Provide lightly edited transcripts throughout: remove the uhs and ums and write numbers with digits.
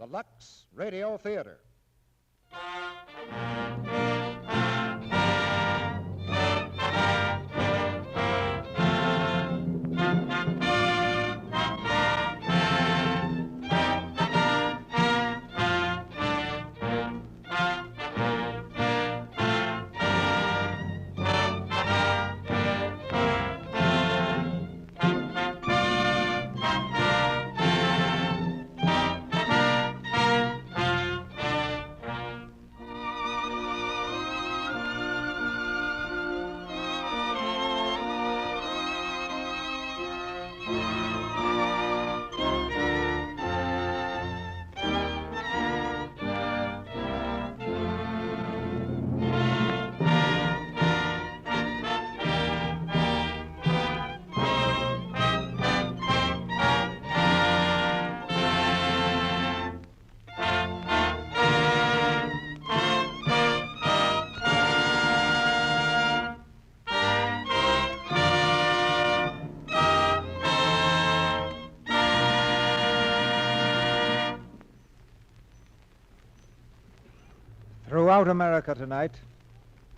the Lux Radio Theater. Throughout America tonight,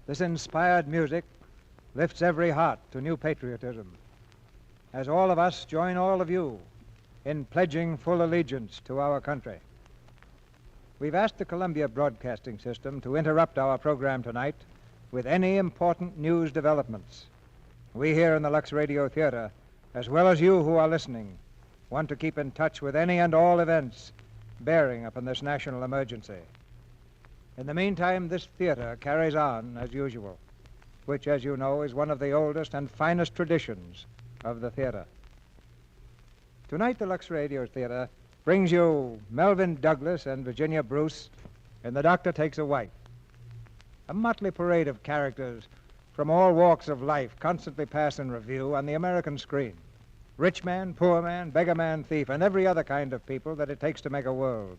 this inspired music lifts every heart to new patriotism, as all of us join all of you in pledging full allegiance to our country. We've asked the Columbia Broadcasting System to interrupt our program tonight with any important news developments. We here in the Lux Radio Theater, as well as you who are listening, want to keep in touch with any and all events bearing upon this national emergency. In the meantime, this theater carries on as usual, which, as you know, is one of the oldest and finest traditions of the theater. Tonight, the Lux Radio Theater brings you Melvyn Douglas and Virginia Bruce in The Doctor Takes a Wife, a motley parade of characters from all walks of life constantly pass in review on the American screen. Rich man, poor man, beggar man, thief, and every other kind of people that it takes to make a world.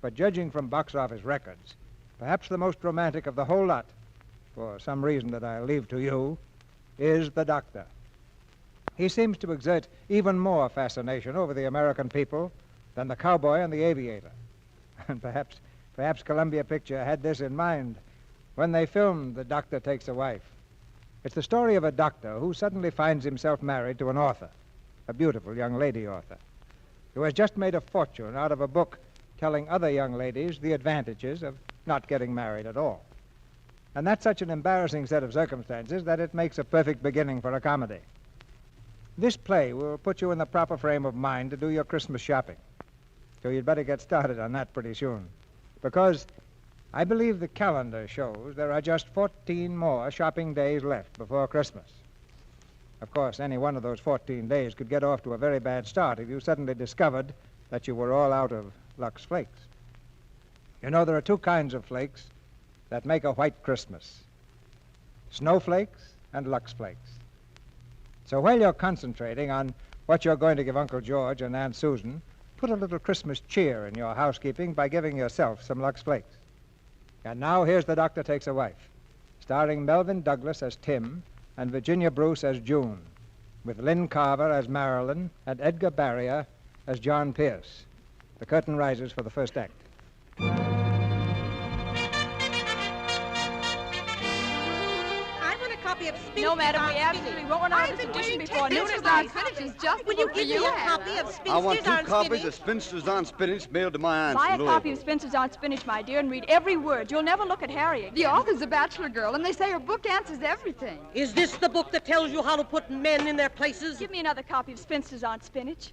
But judging from box office records, perhaps the most romantic of the whole lot, for some reason that I'll leave to you, is the Doctor. He seems to exert even more fascination over the American people than the cowboy and the aviator. And perhaps Columbia Picture had this in mind when they filmed The Doctor Takes a Wife. It's the story of a doctor who suddenly finds himself married to an author, a beautiful young lady author, who has just made a fortune out of a book telling other young ladies the advantages of not getting married at all. And that's such an embarrassing set of circumstances that it makes a perfect beginning for a comedy. This play will put you in the proper frame of mind to do your Christmas shopping. So you'd better get started on that pretty soon, because I believe the calendar shows there are just 14 more shopping days left before Christmas. Of course, any one of those 14 days could get off to a very bad start if you suddenly discovered that you were all out of Lux Flakes. You know, there are two kinds of flakes that make a white Christmas: snowflakes and Lux Flakes. So while you're concentrating on what you're going to give Uncle George and Aunt Susan, put a little Christmas cheer in your housekeeping by giving yourself some Lux Flakes. And now here's The Doctor Takes a Wife, starring Melvyn Douglas as Tim and Virginia Bruce as June, with Lynn Carver as Marilyn and Edgar Barrier as John Pierce. The curtain rises for the first act. No, madam, we absolutely won't run out of this edition before noon. It's not finished. It's just Will you give me a copy of Spinsters on Spinach? I want 2 copies of Spinsters on Spinach mailed to my aunt. Buy a copy of Spinsters on Spinach, my dear, and read every word. You'll never look at Harry again. The author's a bachelor girl, and they say her book answers everything. Is this the book that tells you how to put men in their places? Give me another copy of Spinsters on Spinach.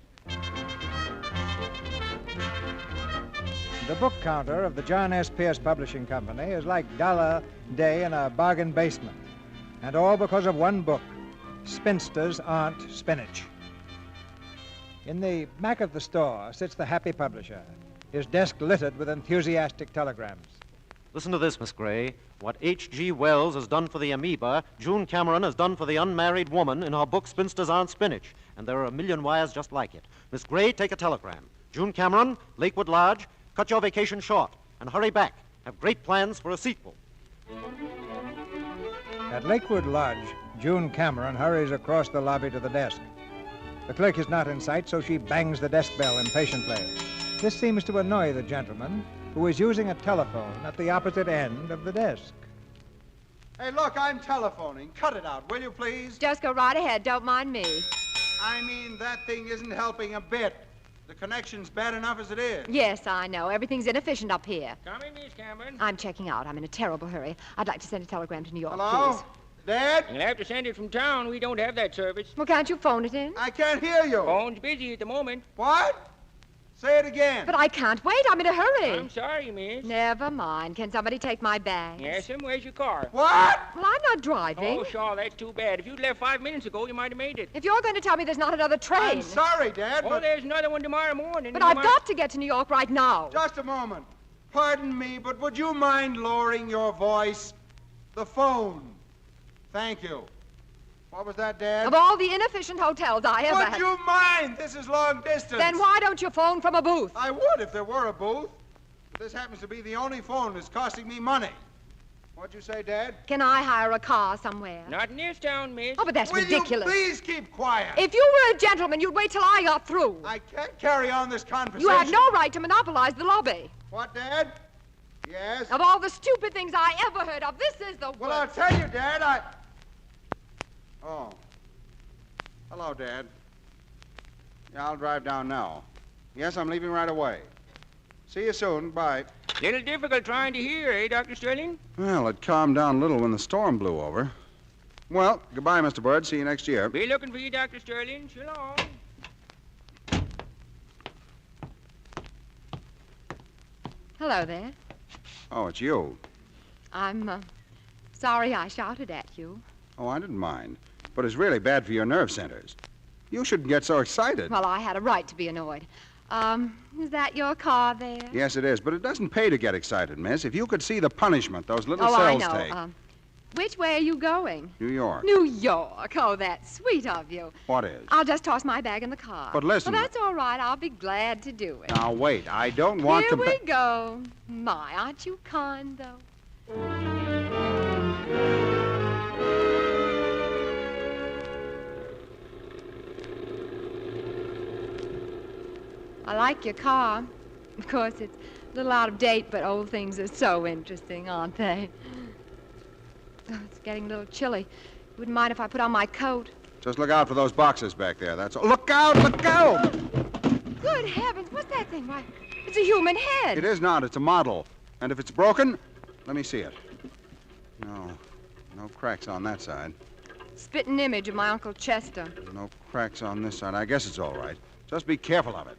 The book counter of the John S. Pierce Publishing Company is like dollar day in a bargain basement. And all because of one book, Spinsters Aren't Spinach. In the back of the store sits the happy publisher, his desk littered with enthusiastic telegrams. Listen to this, Miss Gray. What H.G. Wells has done for the amoeba, June Cameron has done for the unmarried woman in her book Spinsters Aren't Spinach. And there are a million wires just like it. Miss Gray, take a telegram. June Cameron, Lakewood Lodge, cut your vacation short and hurry back. Have great plans for a sequel. At Lakewood Lodge, June Cameron hurries across the lobby to the desk. The clerk is not in sight, so she bangs the desk bell impatiently. This seems to annoy the gentleman who is using a telephone at the opposite end of the desk. Hey, look, I'm telephoning. Cut it out, will you, please? Just go right ahead. Don't mind me. I mean, that thing isn't helping a bit. The connection's bad enough as it is. Yes, I know. Everything's inefficient up here. Coming, Miss Cameron. I'm checking out. I'm in a terrible hurry. I'd like to send a telegram to New York, Hello? please. Dad? You'll have to send it from town. We don't have that service. Well, can't you phone it in? I can't hear you. Phone's busy at the moment. What? Say it again. But I can't wait. I'm in a hurry. I'm sorry, miss. Never mind. Can somebody take my bags? Yes, and where's your car? What? Well, I'm not driving. Oh, Shaw, that's too bad. If you'd left 5 minutes ago, you might have made it. If you're going to tell me there's not another train. I'm sorry, Dad, Oh, but... there's another one tomorrow morning. But I've got to get to New York right now. Just a moment. Pardon me, but would you mind lowering your voice? The phone. Thank you. What was that, Dad? Of all the inefficient hotels I ever Would had. you mind? This is long distance. Then why don't you phone from a booth? I would if there were a booth. But this happens to be the only phone that's costing me money. What'd you say, Dad? Can I hire a car somewhere? Not in this town, miss. Oh, but that's Will ridiculous. you please keep quiet? If you were a gentleman, you'd wait till I got through. I can't carry on this conversation. You have no right to monopolize the lobby. What, Dad? Yes? Of all the stupid things I ever heard of, this is the Well, I'll worst. tell you, Dad, Oh. Hello, Dad. Yeah, I'll drive down now. Yes, I'm leaving right away. See you soon. Bye. Little difficult trying to hear, eh, Dr. Sterling? Well, it calmed down a little when the storm blew over. Well, goodbye, Mr. Bird. See you next year. Be looking for you, Dr. Sterling. So long. Hello there. Oh, it's you. I'm sorry I shouted at you. Oh, I didn't mind. But it's really bad for your nerve centers. You shouldn't get so excited. Well, I had a right to be annoyed. Is that your car there? Yes, it is. But it doesn't pay to get excited, miss. If you could see the punishment those little Oh, I cells know. take. Which way are you going? New York. New York. Oh, that's sweet of you. What is? I'll just toss my bag in the car. But listen- Well, that's all right. I'll be glad to do it. Now, wait. I don't want Here to... we go. My, aren't you kind, though? I like your car. Of course, it's a little out of date, but old things are so interesting, aren't they? Oh, it's getting a little chilly. Wouldn't mind if I put on my coat. Just look out for those boxes back there, that's all. Look out! Look out! Good heavens, what's that thing? Why, it's a human head. It is not. It's a model. And if it's broken, let me see it. No cracks on that side. Spitting image of my Uncle Chester. No cracks on this side. I guess it's all right. Just be careful of it.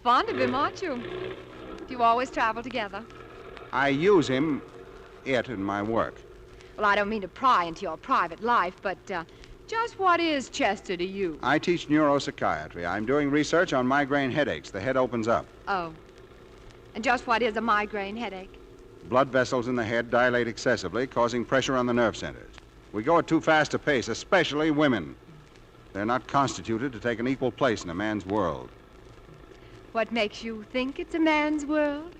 Fond of him, aren't you? Do you always travel together? I use it in my work. Well, I don't mean to pry into your private life, but just what is Chester to you? I teach neuropsychiatry. I'm doing research on migraine headaches. The head opens up. Oh. And just what is a migraine headache? Blood vessels in the head dilate excessively, causing pressure on the nerve centers. We go at too fast a pace, especially women. They're not constituted to take an equal place in a man's world. What makes you think it's a man's world?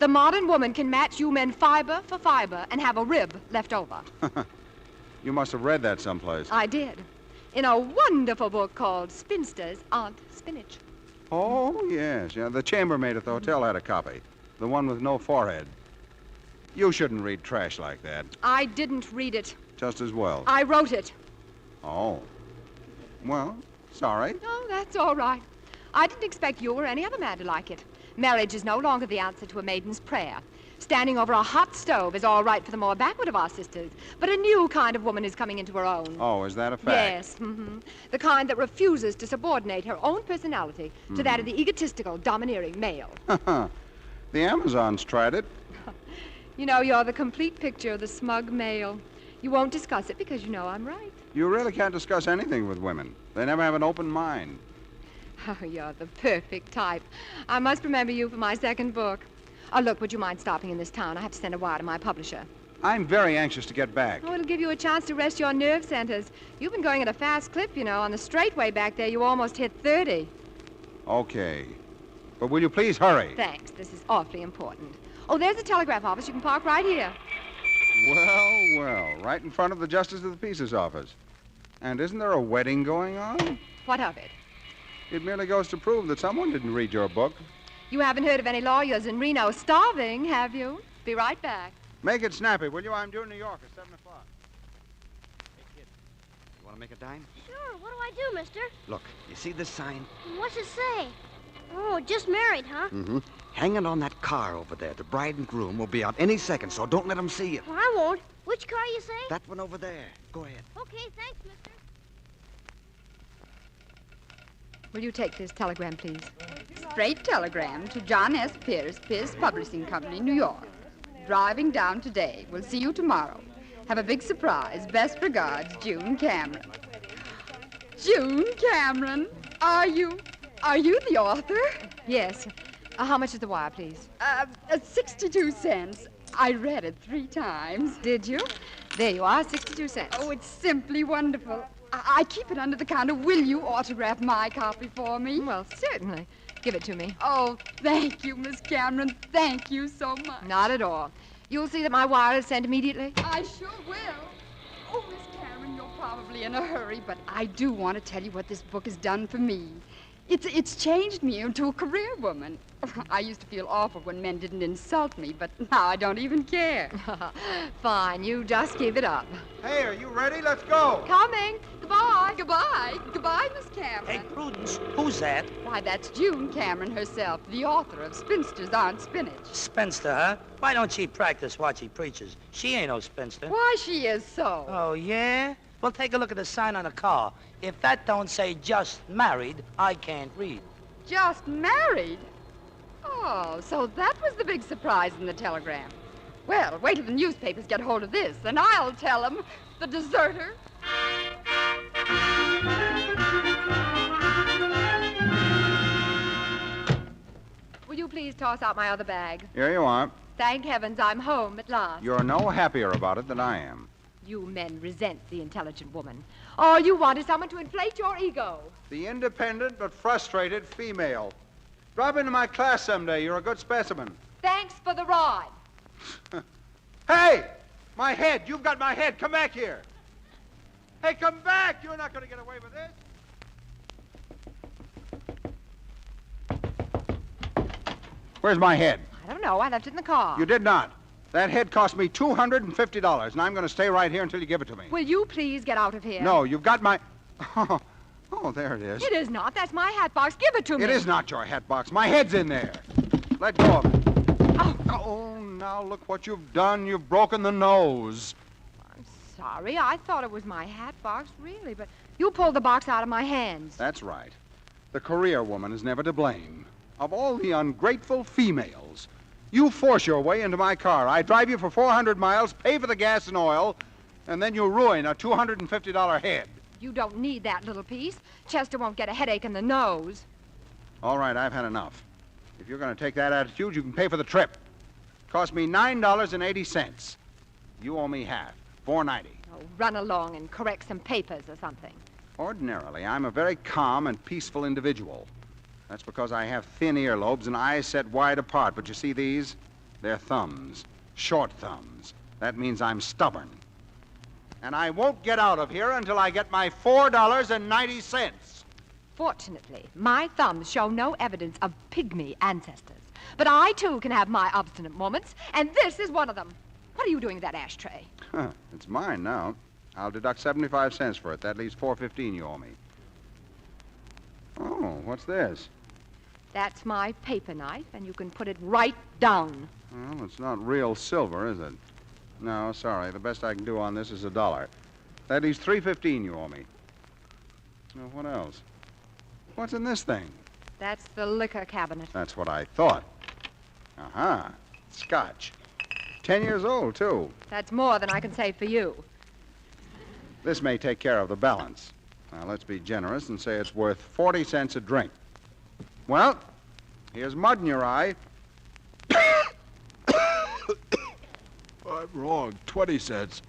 The modern woman can match you men fiber for fiber and have a rib left over. You must have read that someplace. I did. In a wonderful book called Spinsters Aren't Spinach. Oh, yes. Yeah, the chambermaid at the hotel had a copy. The one with no forehead. You shouldn't read trash like that. I didn't read it. Just as well. I wrote it. Oh. Well, sorry. Oh, that's all right. I didn't expect you or any other man to like it. Marriage is no longer the answer to a maiden's prayer. Standing over a hot stove is all right for the more backward of our sisters, but a new kind of woman is coming into her own. Oh, is that a fact? Yes, the kind that refuses to subordinate her own personality to that of the egotistical, domineering male. The Amazons tried it. You know, you're the complete picture of the smug male. You won't discuss it because you know I'm right. You really can't discuss anything with women. They never have an open mind. Oh, you're the perfect type. I must remember you for my second book. Oh, look, would you mind stopping in this town? I have to send a wire to my publisher. I'm very anxious to get back. Oh, it'll give you a chance to rest your nerve centers. You've been going at a fast clip, you know. On the straightway back there, you almost hit 30. Okay. But will you please hurry? Thanks. This is awfully important. Oh, there's the telegraph office. You can park right here. Well, right in front of the Justice of the Peace's office. And isn't there a wedding going on? What of it? It merely goes to prove that someone didn't read your book. You haven't heard of any lawyers in Reno starving, have you? Be right back. Make it snappy, will you? I'm due in New York at 7 o'clock. Hey, kid. You want to make a dime? Sure. What do I do, mister? Look, you see this sign? What's it say? Oh, just married, huh? Mm-hmm. Hanging on that car over there. The bride and groom will be out any second, so don't let them see you. Well, I won't. Which car you say? That one over there. Go ahead. Okay, thanks, mister. Will you take this telegram, please? Straight telegram to John S. Pierce, Pierce Publishing Company, New York. Driving down today. We'll see you tomorrow. Have a big surprise. Best regards, June Cameron. June Cameron, are you the author? Yes. How much is the wire, please? 62 cents. I read it 3 times. Did you? There you are, 62 cents. Oh, it's simply wonderful. I keep it under the counter. Will you autograph my copy for me? Well, certainly. Give it to me. Oh, thank you, Miss Cameron. Thank you so much. Not at all. You'll see that my wire is sent immediately. I sure will. Oh, Miss Cameron, you're probably in a hurry, but I do want to tell you what this book has done for me. It's changed me into a career woman. I used to feel awful when men didn't insult me, but now I don't even care. Fine, you just give it up. Hey, are you ready? Let's go. Coming. Goodbye. Goodbye. Goodbye, Miss Cameron. Hey, Prudence, who's that? Why, that's June Cameron herself, the author of Spinsters Aren't Spinach. Spinster, huh? Why don't she practice what she preaches? She ain't no spinster. Why, she is so. Oh, yeah? Well, take a look at the sign on the car. If that don't say just married, I can't read. Just married? Oh, so that was the big surprise in the telegram. Well, wait till the newspapers get hold of this, and I'll tell them. The deserter. Will you please toss out my other bag? Here you are. Thank heavens I'm home at last. You're no happier about it than I am. You men resent the intelligent woman. All you want is someone to inflate your ego. The independent but frustrated female. Drop into my class someday. You're a good specimen. Thanks for the ride. Hey! My head! You've got my head! Come back here! Hey, come back! You're not going to get away with this. Where's my head? I don't know. I left it in the car. You did not. That head cost me $250, and I'm going to stay right here until you give it to me. Will you please get out of here? No, you've got my... Oh, there it is. It is not. That's my hat box. Give it to me. It is not your hat box. My head's in there. Let go of it. Oh, now look what you've done. You've broken the nose. I'm sorry. I thought it was my hat box, really, but you pulled the box out of my hands. That's right. The career woman is never to blame. Of all the ungrateful females, you force your way into my car. I drive you for 400 miles, pay for the gas and oil, and then you ruin a $250 head. You don't need that little piece. Chester won't get a headache in the nose. All right, I've had enough. If you're going to take that attitude, you can pay for the trip. It cost me $9.80. You owe me half, $4.90. Oh, run along and correct some papers or something. Ordinarily, I'm a very calm and peaceful individual. That's because I have thin earlobes and eyes set wide apart. But you see these? They're thumbs, short thumbs. That means I'm stubborn. And I won't get out of here until I get my $4.90. Fortunately, my thumbs show no evidence of pygmy ancestors. But I, too, can have my obstinate moments, and this is one of them. What are you doing with that ashtray? It's mine now. I'll deduct 75 cents for it. That leaves $4.15 you owe me. Oh, what's this? That's my paper knife, and you can put it right down. Well, it's not real silver, is it? No, sorry. The best I can do on this is $1. That leaves $3.15 you owe me. Well, what else? What's in this thing? That's the liquor cabinet. That's what I thought. Uh-huh. Scotch. 10 years old, too. That's more than I can say for you. This may take care of the balance. Now, let's be generous and say it's worth 40 cents a drink. Well, here's mud in your eye. I'm wrong. 20 cents.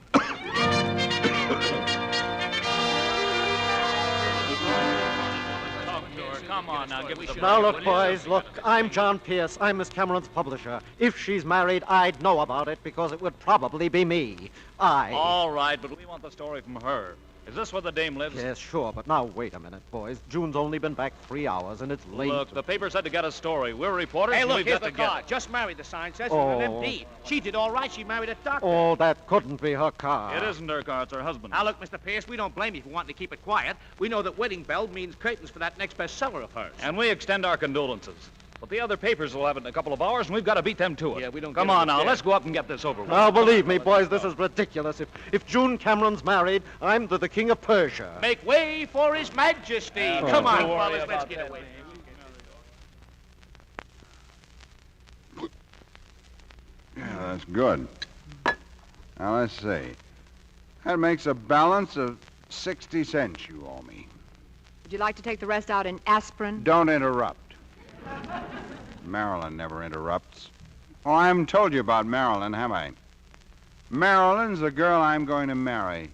Come on now, give us a... Now look, boys, look. I'm John Pierce. I'm Miss Cameron's publisher. If she's married, I'd know about it because it would probably be me. All right, but we want the story from her. Is this where the dame lives? Yes, sure, but now wait a minute, boys. June's only been back 3 hours, and it's late. Look, the paper said to get a story. We're reporters, Hey, and look, we've here's got the to get card. it. Just married, the sign says. Oh. An MD. She did all right. She married a doctor. Oh, that couldn't be her car. It isn't her car, it's her husband. Now, look, Mr. Pierce, we don't blame you for wanting to keep it quiet. We know that wedding bell means curtains for that next bestseller of hers. And we extend our condolences. But the other papers will have it in a couple of hours, and we've got to beat them to it. Yeah, we don't Come get it on now, there. let's go up and get this over with. Now, believe me, boys, this is ridiculous. If June Cameron's married, I'm the king of Persia. Make way for His Majesty. Oh, Come on, don't worry fellas, let's about get that. away. Yeah, that's good. Now, let's see. That makes a balance of 60 cents you owe me. Would you like to take the rest out in aspirin? Don't interrupt. Marilyn never interrupts. Oh, I haven't told you about Marilyn, have I? Marilyn's the girl I'm going to marry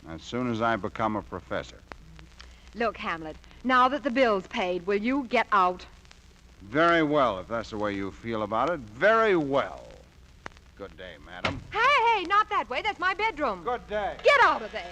as soon as I become a professor. Look, Hamlet, now that the bill's paid, will you get out? Very well, if that's the way you feel about it. Very well. Good day, madam. Hey, not that way. That's my bedroom. Good day. Get out of there.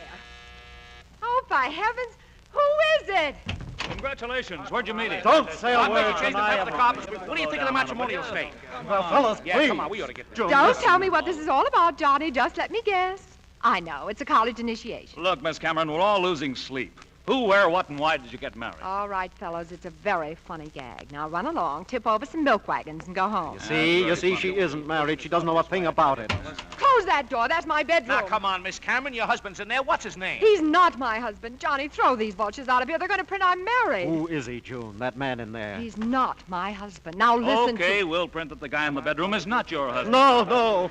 Oh, by heavens, who is it? Congratulations. Where'd you meet him? Don't say a I'll make word you change the tonight. type of the carpets. What do you think of the matrimonial state? Well, fellas, Yeah, please. come on, we ought to get this. June, Don't listen. tell me what this is all about, Johnny. Just let me guess. I know. It's a college initiation. Look, Miss Cameron, we're all losing sleep. Who, where, what, and why did you get married? All right, fellows, it's a very funny gag. Now run along, tip over some milk wagons, and go home. You see, she isn't married. She doesn't know a thing about it. Close that door. That's my bedroom. Now, come on, Miss Cameron. Your husband's in there. What's his name? He's not my husband. Johnny, throw these vultures out of here. They're going to print I'm married. Who is he, June? That man in there? He's not my husband. Now listen Okay, to... we'll print that the guy in the bedroom is not your husband. No.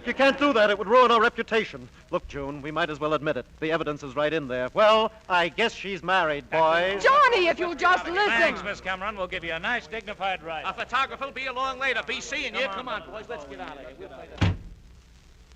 You can't do that. It would ruin our reputation. Look, June, we might as well admit it. The evidence is right in there. Well, I guess she's married, boys. Johnny, if you'll just listen. Thanks, Miss Cameron. We'll give you a nice, dignified ride. A photographer will be along later. Be seeing you. Come on, boys. Let's get out of here. We'll play the...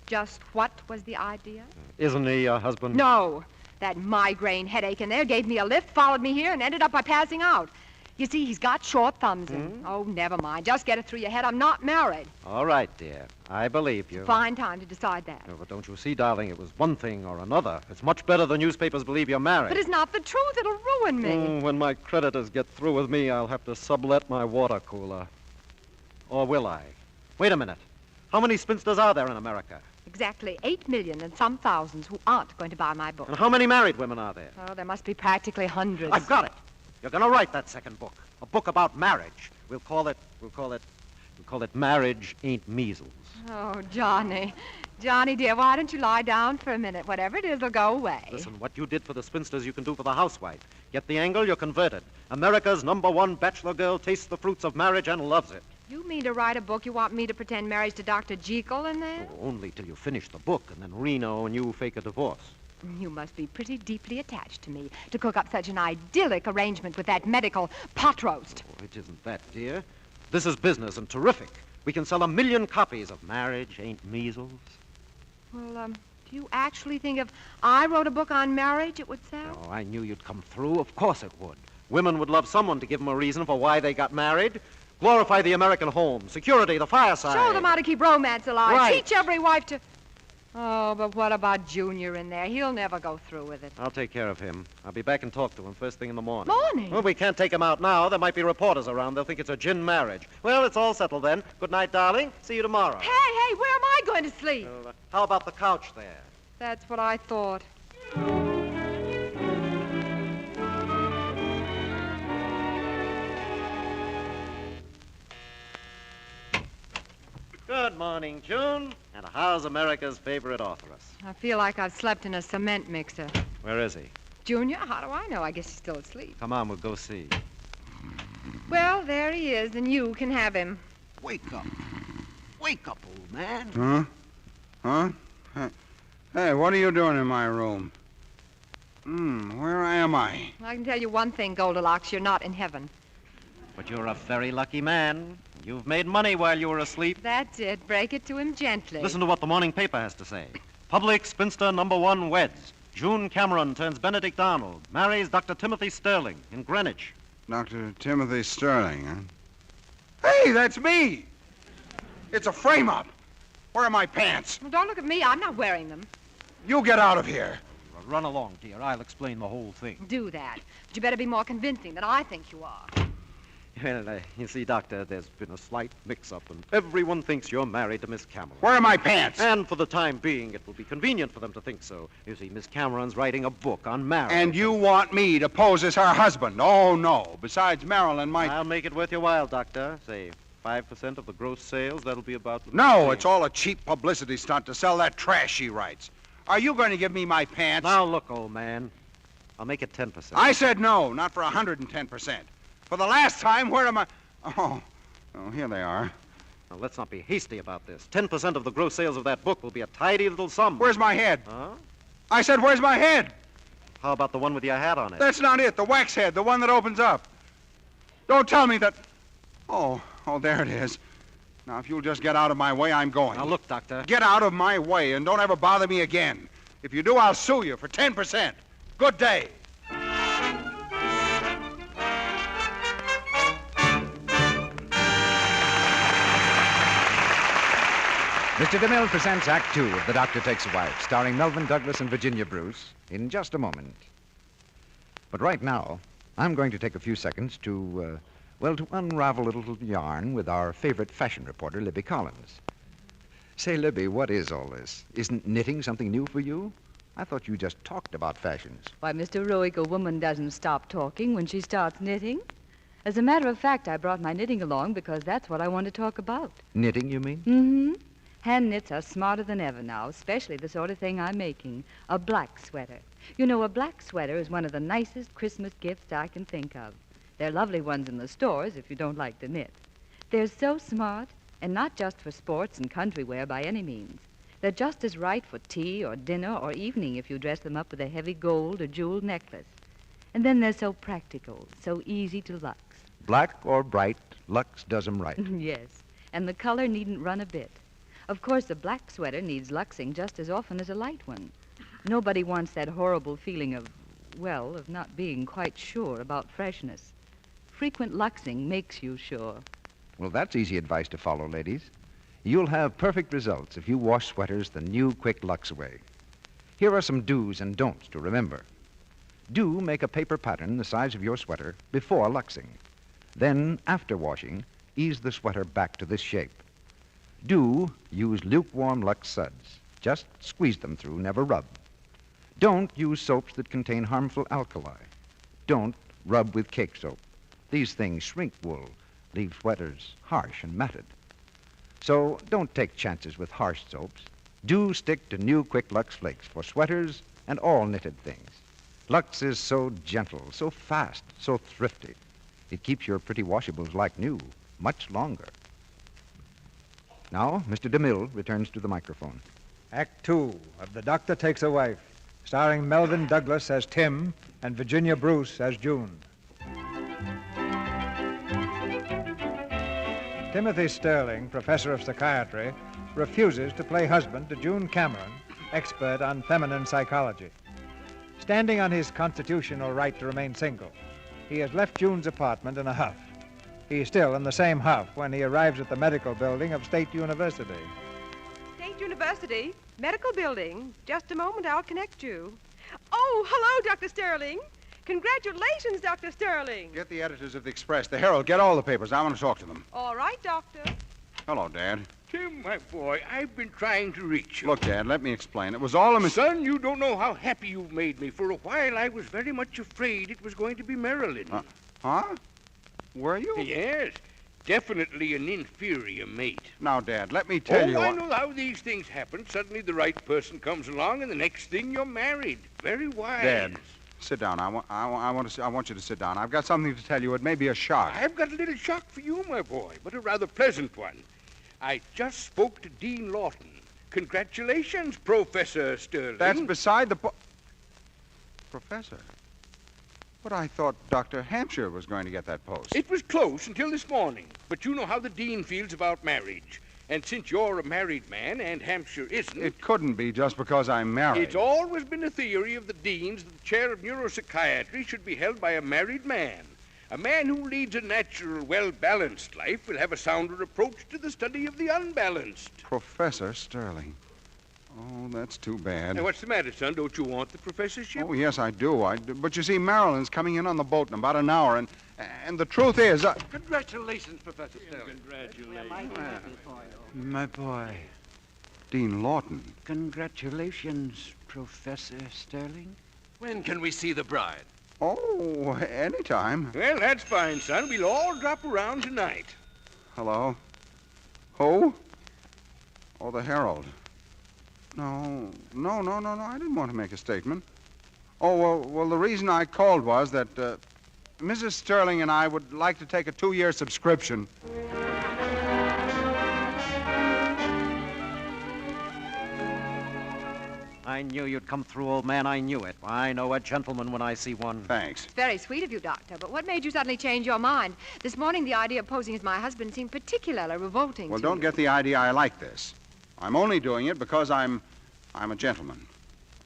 Just what was the idea? Isn't he your husband? No. That migraine headache in there gave me a lift, followed me here, and ended up by passing out. You see, he's got short thumbs, and... Oh, never mind. Just get it through your head. I'm not married. All right, dear. I believe you. Fine time to decide that. No, but don't you see, darling, it was one thing or another. It's much better the newspapers believe you're married. But it's not the truth. It'll ruin me. When my creditors get through with me, I'll have to sublet my water cooler. Or will I? Wait a minute. How many spinsters are there in America? Exactly 8 million and some thousands who aren't going to buy my book. And how many married women are there? Oh, there must be practically hundreds. I've got it. You're going to write that second book. A book about marriage. We'll call it Marriage Ain't Measles. Oh, Johnny. Johnny, dear, why don't you lie down for a minute? Whatever it is will go away. Listen, what you did for the spinsters, you can do for the housewife. Get the angle, you're converted. America's #1 bachelor girl tastes the fruits of marriage and loves it. You mean to write a book you want me to pretend marriage to Dr. Jekyll in there? Oh, only till you finish the book, and then Reno and you fake a divorce. You must be pretty deeply attached to me to cook up such an idyllic arrangement with that medical pot roast. Oh, it isn't that, dear. This is business and terrific. We can sell 1 million copies of Marriage Ain't Measles. Well, do you actually think if I wrote a book on marriage, it would sell? Oh, I knew you'd come through. Of course it would. Women would love someone to give them a reason for why they got married. Glorify the American home, security, the fireside. Show them how to keep romance alive. Right. Teach every wife to... Oh, but what about Junior in there? He'll never go through with it. I'll take care of him. I'll be back and talk to him first thing in the morning. Morning? Well, we can't take him out now. There might be reporters around. They'll think it's a gin marriage. Well, it's all settled then. Good night, darling. See you tomorrow. Hey, where am I going to sleep? How about the couch there? That's what I thought. Good morning, June. And how's America's favorite authoress? I feel like I've slept in a cement mixer. Where is he? Junior, how do I know? I guess he's still asleep. Come on, we'll go see. Well, there he is, and you can have him. Wake up. Wake up, old man. Huh? Hey, what are you doing in my room? Where am I? I can tell you one thing, Goldilocks, you're not in heaven. But you're a very lucky man. You've made money while you were asleep. That's it. Break it to him gently. Listen to what the morning paper has to say. Public spinster #1 weds. June Cameron turns Benedict Arnold. Marries Dr. Timothy Sterling in Greenwich. Dr. Timothy Sterling, huh? Hey, that's me! It's a frame-up. Where are my pants? Well, don't look at me. I'm not wearing them. You get out of here. Run along, dear. I'll explain the whole thing. Do that. But you better be more convincing than I think you are. Well, you see, Doctor, there's been a slight mix-up, and everyone thinks you're married to Miss Cameron. Where are my pants? And for the time being, it will be convenient for them to think so. You see, Miss Cameron's writing a book on marriage. And you want me to pose as her husband? Oh, no. Besides, Marilyn might... I'll make it worth your while, Doctor. Say, 5% of the gross sales, that'll be about... No, it's all a cheap publicity stunt to sell that trash she writes. Are you going to give me my pants? Now, look, old man. I'll make it 10%. I said no, not for 110%. For the last time, where am I... Oh, here they are. Now, let's not be hasty about this. 10% of the gross sales of that book will be a tidy little sum. Where's my head? Huh? I said, where's my head? How about the one with your hat on it? That's not it. The wax head, the one that opens up. Don't tell me that... Oh, there it is. Now, if you'll just get out of my way, I'm going. Now, look, Doctor. Get out of my way and don't ever bother me again. If you do, I'll sue you for 10%. Good day. Mr. DeMille presents Act Two of The Doctor Takes a Wife, starring Melvin Douglas and Virginia Bruce, in just a moment. But right now, I'm going to take a few seconds to unravel a little yarn with our favorite fashion reporter, Libby Collins. Say, Libby, what is all this? Isn't knitting something new for you? I thought you just talked about fashions. Why, Mr. Roig, a woman doesn't stop talking when she starts knitting. As a matter of fact, I brought my knitting along because that's what I want to talk about. Knitting, you mean? Mm-hmm. Hand knits are smarter than ever now, especially the sort of thing I'm making, a black sweater. You know, a black sweater is one of the nicest Christmas gifts I can think of. They're lovely ones in the stores if you don't like to knit. They're so smart, and not just for sports and country wear by any means. They're just as right for tea or dinner or evening if you dress them up with a heavy gold or jeweled necklace. And then they're so practical, so easy to lux. Black or bright, Lux does 'em right. Yes, and the color needn't run a bit. Of course, a black sweater needs luxing just as often as a light one. Nobody wants that horrible feeling of not being quite sure about freshness. Frequent luxing makes you sure. Well, that's easy advice to follow, ladies. You'll have perfect results if you wash sweaters the new Quick Lux way. Here are some do's and don'ts to remember. Do make a paper pattern the size of your sweater before luxing. Then, after washing, ease the sweater back to this shape. Do use lukewarm Lux suds. Just squeeze them through, never rub. Don't use soaps that contain harmful alkali. Don't rub with cake soap. These things shrink wool, leave sweaters harsh and matted. So don't take chances with harsh soaps. Do stick to new Quick Lux Flakes for sweaters and all knitted things. Lux is so gentle, so fast, so thrifty. It keeps your pretty washables like new much longer. Now, Mr. DeMille returns to the microphone. Act Two of The Doctor Takes a Wife, starring Melvin Douglas as Tim and Virginia Bruce as June. Timothy Sterling, professor of psychiatry, refuses to play husband to June Cameron, expert on feminine psychology. Standing on his constitutional right to remain single, he has left June's apartment in a huff. He's still in the same huff when he arrives at the medical building of State University. State University? Medical building? Just a moment, I'll connect you. Oh, hello, Dr. Sterling. Congratulations, Dr. Sterling. Get the editors of the Express, the Herald, get all the papers. I want to talk to them. All right, Doctor. Hello, Dad. Tim, my boy, I've been trying to reach you. Look, Dad, let me explain. It was all a Son, you don't know how happy you've made me. For a while, I was very much afraid it was going to be Marilyn. Huh? Were you? Yes. Definitely an inferior mate. Now, Dad, let me tell you... I know how these things happen. Suddenly the right person comes along, and the next thing you're married. Very wise. Dad, sit down. I want you to sit down. I've got something to tell you. It may be a shock. I've got a little shock for you, my boy, but a rather pleasant one. I just spoke to Dean Lawton. Congratulations, Professor Sterling. That's beside the Professor? But I thought Dr. Hampshire was going to get that post. It was close until this morning. But you know how the dean feels about marriage. And since you're a married man and Hampshire isn't... It couldn't be just because I'm married. It's always been a theory of the deans that the chair of neuropsychiatry should be held by a married man. A man who leads a natural, well-balanced life will have a sounder approach to the study of the unbalanced. Professor Sterling, Oh, that's too bad. Now, what's the matter, son? Don't you want the professorship? Oh, yes, I do. But you see, Marilyn's coming in on the boat in about an hour, and the truth is... Congratulations, Professor Sterling. Congratulations. My boy. Dean Lawton. Congratulations, Professor Sterling. When can we see the bride? Oh, anytime. Well, that's fine, son. We'll all drop around tonight. Hello? Who? Oh, the Herald. No. I didn't want to make a statement. Oh, well, the reason I called was that Mrs. Sterling and I would like to take a 2-year subscription. I knew you'd come through, old man. I knew it. I know a gentleman when I see one. Thanks. Very sweet of you, Doctor, but what made you suddenly change your mind? This morning, the idea of posing as my husband seemed particularly revolting Well, to don't you. get the idea I like this. I'm only doing it because I'm a gentleman.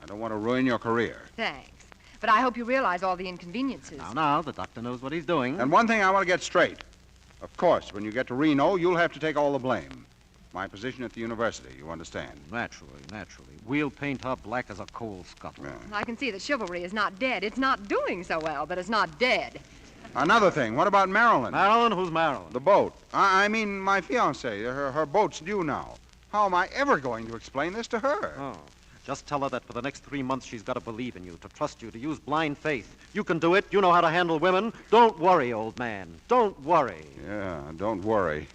I don't want to ruin your career. Thanks. But I hope you realize all the inconveniences. Now, the doctor knows what he's doing. And one thing I want to get straight. Of course, when you get to Reno, you'll have to take all the blame. My position at the university, you understand? Naturally. We'll paint her black as a coal scuttle. Yeah. I can see that chivalry is not dead. It's not doing so well, but it's not dead. Another thing, what about Marilyn? Marilyn? Who's Marilyn? The boat. I mean, my fiancée. Her boat's due now. How am I ever going to explain this to her? Oh. Just tell her that for the next 3 months she's got to believe in you, to trust you, to use blind faith. You can do it. You know how to handle women. Don't worry, old man. Don't worry. Yeah, don't worry.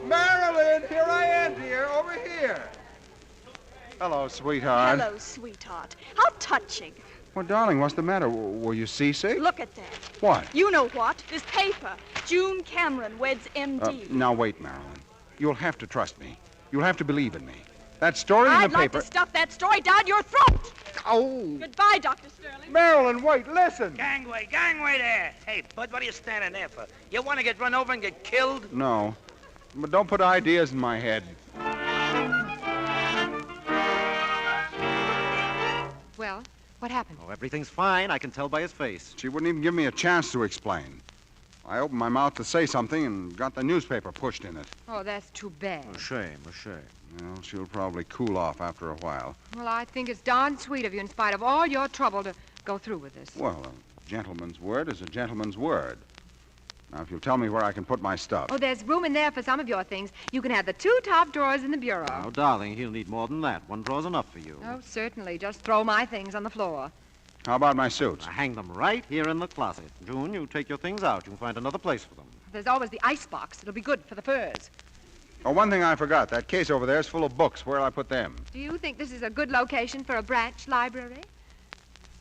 Marilyn, here I am, dear, over here. Hello, sweetheart. Hello, sweetheart. How touching. Well, darling, what's the matter? Were you seasick? Look at that. What? You know what? This paper. June Cameron weds MD. Now, wait, Marilyn. You'll have to trust me. You'll have to believe in me. That story in I'd the like paper... to stuff that story down your throat. Oh. Goodbye, Dr. Sterling. Marilyn, wait, listen. Gangway there. Hey, bud, what are you standing there for? You want to get run over and get killed? No. But don't put ideas in my head. Well, what happened? Oh, everything's fine. I can tell by his face. She wouldn't even give me a chance to explain. I opened my mouth to say something and got the newspaper pushed in it. Oh, that's too bad. A shame. Well, she'll probably cool off after a while. Well, I think it's darn sweet of you, in spite of all your trouble, to go through with this. Well, a gentleman's word is a gentleman's word. Now, if you'll tell me where I can put my stuff. Oh, there's room in there for some of your things. You can have the 2 top drawers in the bureau. Oh, darling, he'll need more than that. 1 drawer's enough for you. Oh, certainly. Just throw my things on the floor. How about my suits? I hang them right here in the closet. June, you take your things out. You can find another place for them. There's always the ice box. It'll be good for the furs. Oh, one thing I forgot. That case over there is full of books. Where'll I put them? Do you think this is a good location for a branch library?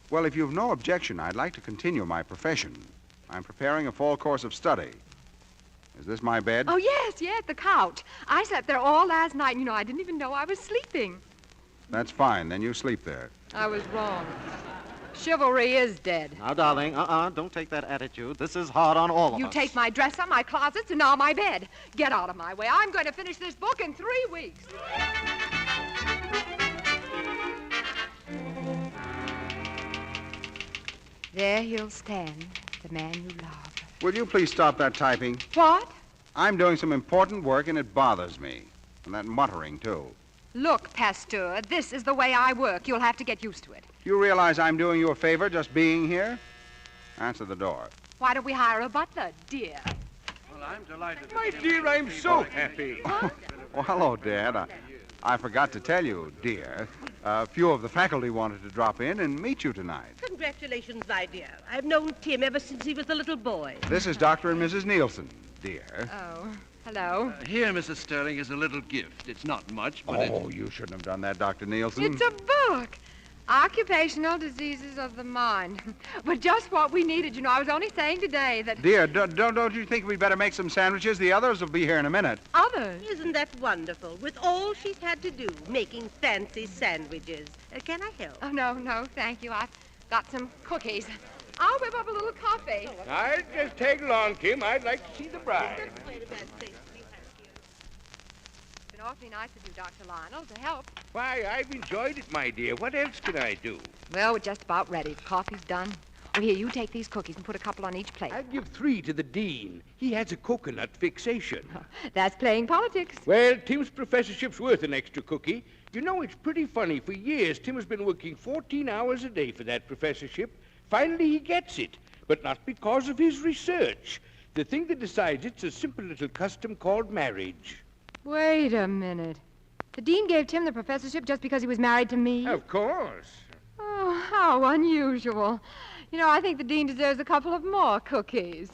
Well, if you've no objection, I'd like to continue my profession. I'm preparing a fall course of study. Is this my bed? Oh, yes, the couch. I slept there all last night, and, you know, I didn't even know I was sleeping. That's fine. Then you sleep there. I was wrong. Chivalry is dead. Now, darling, don't take that attitude. This is hard on all of us. You take my dresser, my closets, and now my bed. Get out of my way. I'm going to finish this book in 3 weeks. There he'll stand, the man you love. Will you please stop that typing? What? I'm doing some important work, and it bothers me. And that muttering, too. Look, Pasteur, this is the way I work. You'll have to get used to it. You realize I'm doing you a favor just being here? Answer the door. Why don't we hire a butler, dear? Well, I'm delighted. My dear, I'm so happy. Well, hello, Dad. I forgot to tell you, dear. A few of the faculty wanted to drop in and meet you tonight. Congratulations, my dear. I've known Tim ever since he was a little boy. This is Dr. and Mrs. Nielsen, dear. Oh, hello. Here, Mrs. Sterling, is a little gift. It's not much, but Oh, you shouldn't have done that, Dr. Nielsen. It's a book. Occupational Diseases of the Mind. But just what we needed, you know. I was only saying today that... Dear, don't you think we'd better make some sandwiches? The others will be here in a minute. Others? Isn't that wonderful? With all she's had to do, making fancy sandwiches. Can I help? Oh, no, thank you. I've got some cookies. I'll whip up a little coffee. I'll just tag along, Tim. I'd like to see the bride. It's been awfully nice of you, Dr. Lionel, to help. Why, I've enjoyed it, my dear. What else can I do? Well, we're just about ready. The coffee's done. Well, here, you take these cookies and put a couple on each plate. I'll give 3 to the dean. He has a coconut fixation. That's playing politics. Well, Tim's professorship's worth an extra cookie. You know, it's pretty funny. For years, Tim has been working 14 hours a day for that professorship. Finally, he gets it, but not because of his research. The thing that decides it's a simple little custom called marriage. Wait a minute. The dean gave Tim the professorship just because he was married to me? Of course. Oh, how unusual. You know, I think the dean deserves a couple of more cookies.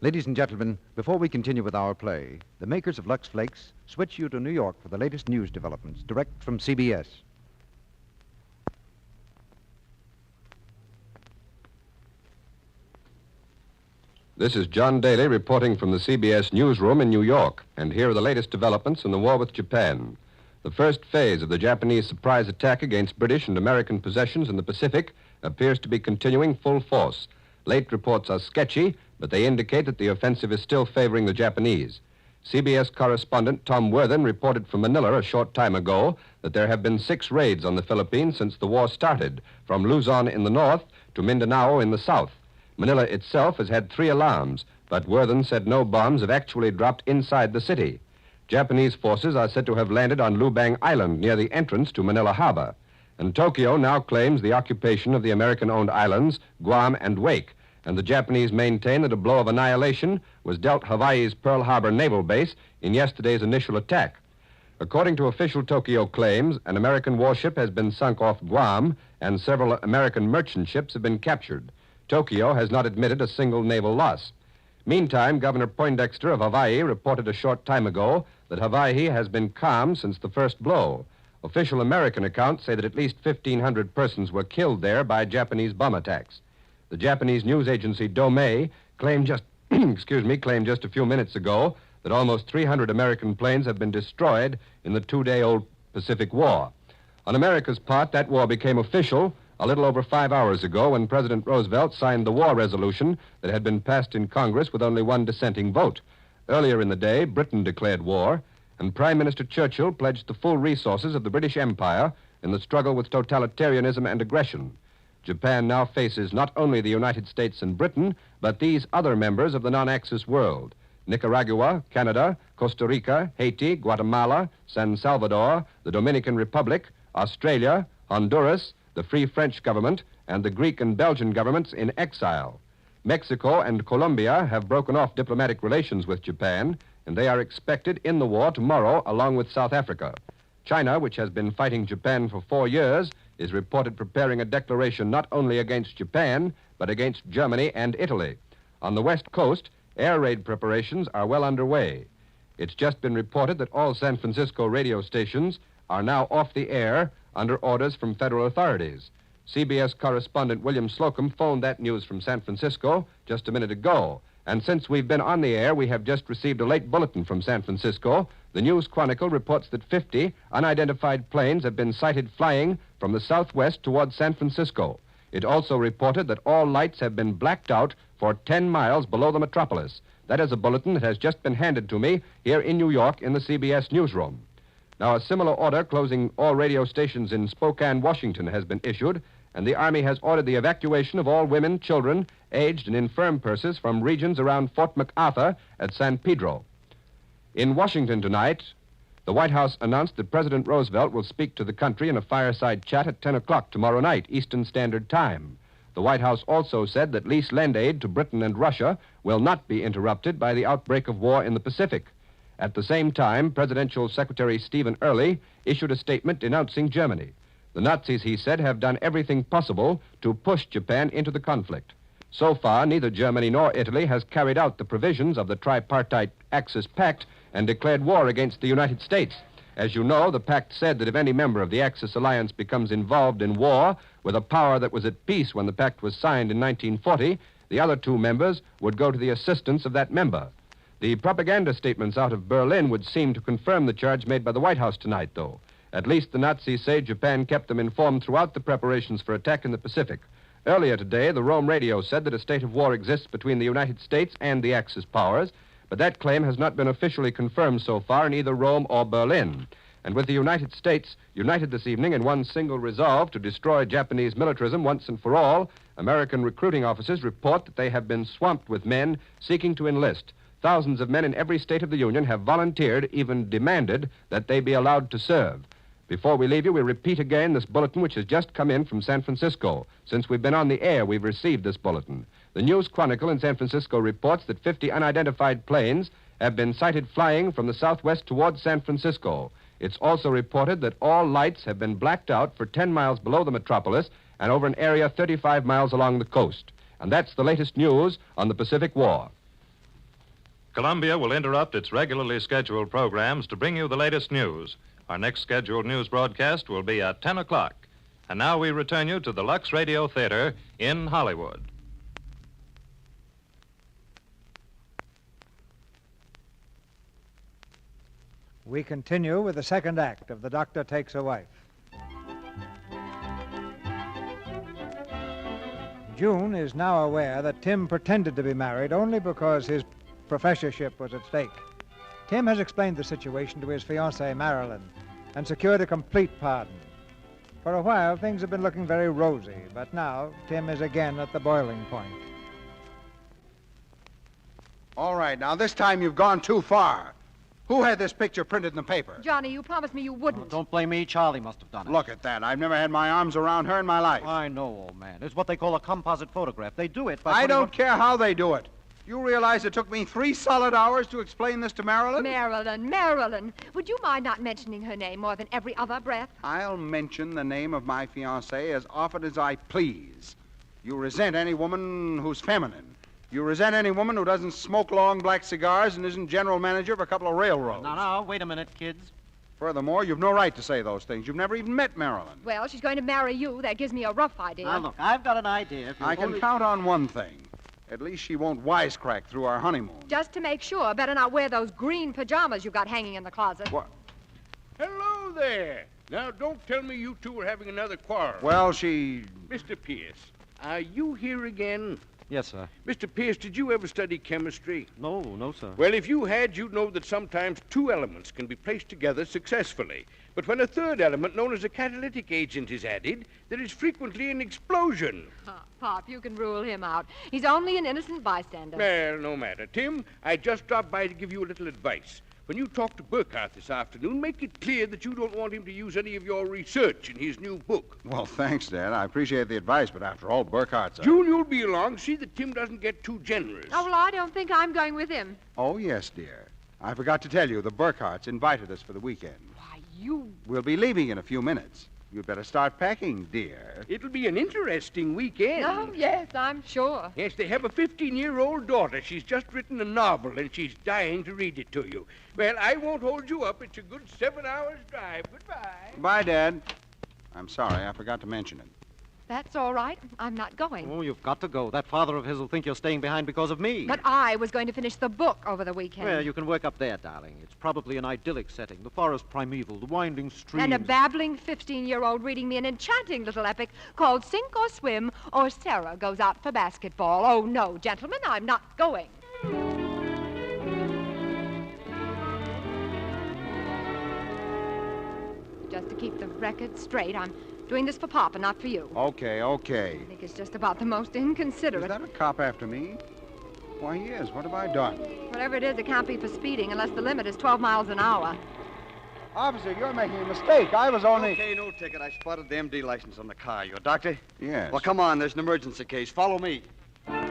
Ladies and gentlemen, before we continue with our play, the makers of Lux Flakes switch you to New York for the latest news developments, direct from CBS. This is John Daly reporting from the CBS newsroom in New York, and here are the latest developments in the war with Japan. The first phase of the Japanese surprise attack against British and American possessions in the Pacific appears to be continuing full force. Late reports are sketchy, but they indicate that the offensive is still favoring the Japanese. CBS correspondent Tom Worthen reported from Manila a short time ago that there have been 6 raids on the Philippines since the war started, from Luzon in the north to Mindanao in the south. Manila itself has had 3 alarms, but Worthen said no bombs have actually dropped inside the city. Japanese forces are said to have landed on Lubang Island near the entrance to Manila Harbor. And Tokyo now claims the occupation of the American-owned islands, Guam and Wake. And the Japanese maintain that a blow of annihilation was dealt Hawaii's Pearl Harbor naval base in yesterday's initial attack. According to official Tokyo claims, an American warship has been sunk off Guam, and several American merchant ships have been captured. Tokyo has not admitted a single naval loss. Meantime, Governor Poindexter of Hawaii reported a short time ago that Hawaii has been calm since the first blow. Official American accounts say that at least 1,500 persons were killed there by Japanese bomb attacks. The Japanese news agency Domei claimed just a few minutes ago that almost 300 American planes have been destroyed in the 2-day-old Pacific War. On America's part, that war became official a little over 5 hours ago when President Roosevelt signed the war resolution that had been passed in Congress with only 1 dissenting vote. Earlier in the day, Britain declared war, and Prime Minister Churchill pledged the full resources of the British Empire in the struggle with totalitarianism and aggression. Japan now faces not only the United States and Britain, but these other members of the non-Axis world: Nicaragua, Canada, Costa Rica, Haiti, Guatemala, San Salvador, the Dominican Republic, Australia, Honduras, the Free French government, and the Greek and Belgian governments in exile. Mexico and Colombia have broken off diplomatic relations with Japan, and they are expected in the war tomorrow, along with South Africa. China, which has been fighting Japan for 4 years, is reported preparing a declaration not only against Japan, but against Germany and Italy. On the West Coast, air raid preparations are well underway. It's just been reported that all San Francisco radio stations are now off the air under orders from federal authorities. CBS correspondent William Slocum phoned that news from San Francisco just a minute ago. And since we've been on the air, we have just received a late bulletin from San Francisco. The News Chronicle reports that 50 unidentified planes have been sighted flying from the southwest towards San Francisco. It also reported that all lights have been blacked out for 10 miles below the metropolis. That is a bulletin that has just been handed to me here in New York in the CBS newsroom. Now, a similar order closing all radio stations in Spokane, Washington, has been issued, and the Army has ordered the evacuation of all women, children, aged and infirm persons from regions around Fort MacArthur at San Pedro. In Washington tonight, the White House announced that President Roosevelt will speak to the country in a fireside chat at 10 o'clock tomorrow night, Eastern Standard Time. The White House also said that lease lend aid to Britain and Russia will not be interrupted by the outbreak of war in the Pacific. At the same time, Presidential Secretary Stephen Early issued a statement denouncing Germany. The Nazis, he said, have done everything possible to push Japan into the conflict. So far, neither Germany nor Italy has carried out the provisions of the tripartite Axis Pact and declared war against the United States. As you know, the pact said that if any member of the Axis alliance becomes involved in war with a power that was at peace when the pact was signed in 1940, the other 2 members would go to the assistance of that member. The propaganda statements out of Berlin would seem to confirm the charge made by the White House tonight, though. At least the Nazis say Japan kept them informed throughout the preparations for attack in the Pacific. Earlier today, the Rome radio said that a state of war exists between the United States and the Axis powers, but that claim has not been officially confirmed so far in either Rome or Berlin. And with the United States united this evening in one single resolve to destroy Japanese militarism once and for all, American recruiting officers report that they have been swamped with men seeking to enlist. Thousands of men in every state of the Union have volunteered, even demanded, that they be allowed to serve. Before we leave you, we repeat again this bulletin which has just come in from San Francisco. Since we've been on the air, we've received this bulletin. The News Chronicle in San Francisco reports that 50 unidentified planes have been sighted flying from the southwest towards San Francisco. It's also reported that all lights have been blacked out for 10 miles below the metropolis and over an area 35 miles along the coast. And that's the latest news on the Pacific War. Columbia will interrupt its regularly scheduled programs to bring you the latest news. Our next scheduled news broadcast will be at 10 o'clock. And now we return you to the Lux Radio Theater in Hollywood. We continue with the second act of The Doctor Takes a Wife. June is now aware that Tim pretended to be married only because his professorship was at stake. Tim has explained the situation to his fiancée, Marilyn, and secured a complete pardon. For a while, things have been looking very rosy, but now Tim is again at the boiling point. All right, now this time you've gone too far. Who had this picture printed in the paper? Johnny, you promised me you wouldn't. Oh, don't blame me. Charlie must have done it. Look at that. I've never had my arms around her in my life. I know, old man. It's what they call a composite photograph. They do it by I don't care how they do it. You realize it took me 3 solid hours to explain this to Marilyn? Marilyn. Would you mind not mentioning her name more than every other breath? I'll mention the name of my fiancée as often as I please. You resent any woman who's feminine. You resent any woman who doesn't smoke long black cigars and isn't general manager of a couple of railroads. Now, wait a minute, kids. Furthermore, you've no right to say those things. You've never even met Marilyn. Well, she's going to marry you. That gives me a rough idea. Now, look, I've got an idea. I can count on one thing. At least she won't wisecrack through our honeymoon. Just to make sure, better not wear those green pajamas you've got hanging in the closet. What? Hello there. Now, don't tell me you two are having another quarrel. Well, she... Mr. Pierce, are you here again? Yes, sir. Mr. Pierce, did you ever study chemistry? No, sir. Well, if you had, you'd know that sometimes 2 elements can be placed together successfully. But when a third element, known as a catalytic agent, is added, there is frequently an explosion. Pop, you can rule him out. He's only an innocent bystander. Well, no matter. Tim, I just dropped by to give you a little advice. When you talk to Burkhart this afternoon, make it clear that you don't want him to use any of your research in his new book. Well, thanks, Dad. I appreciate the advice, but after all, Burkhart's... June, you'll be along. See that Tim doesn't get too generous. Oh, well, I don't think I'm going with him. Oh, yes, dear. I forgot to tell you, the Burkharts invited us for the weekend. Why, you... We'll be leaving in a few minutes. You'd better start packing, dear. It'll be an interesting weekend. Oh, yes, I'm sure. Yes, they have a 15-year-old daughter. She's just written a novel, and she's dying to read it to you. Well, I won't hold you up. It's a good 7 hours' drive. Goodbye. Bye, Dad. I'm sorry, I forgot to mention it. That's all right. I'm not going. Oh, you've got to go. That father of his will think you're staying behind because of me. But I was going to finish the book over the weekend. Well, you can work up there, darling. It's probably an idyllic setting. The forest primeval, the winding streams. And a babbling 15-year-old reading me an enchanting little epic called Sink or Swim or Sarah Goes Out for Basketball. Oh, no, gentlemen, I'm not going. Just to keep the record straight, I'm doing this for Papa, not for you. Okay. I think it's just about the most inconsiderate. Is that a cop after me? Why, he is. What have I done? Whatever it is, it can't be for speeding unless the limit is 12 miles an hour. Officer, you're making a mistake. I was only... Okay, no ticket. I spotted the MD license on the car. You a doctor? Yes. Well, come on. There's an emergency case. Follow me. How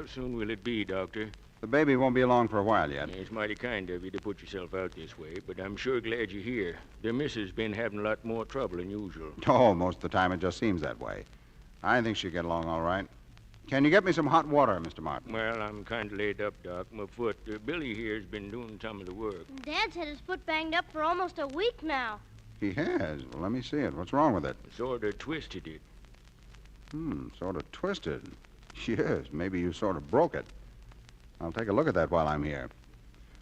soon will it be, Doctor? The baby won't be along for a while yet. Yeah, it's mighty kind of you to put yourself out this way, but I'm sure glad you're here. The missus been having a lot more trouble than usual. Oh, most of the time it just seems that way. I think she'll get along all right. Can you get me some hot water, Mr. Martin? Well, I'm kind of laid up, Doc. My foot. Billy here's been doing some of the work. Dad's had his foot banged up for almost a week now. He has? Well, let me see it. What's wrong with it? Sort of twisted it. Sort of twisted. Yes, maybe you sort of broke it. I'll take a look at that while I'm here.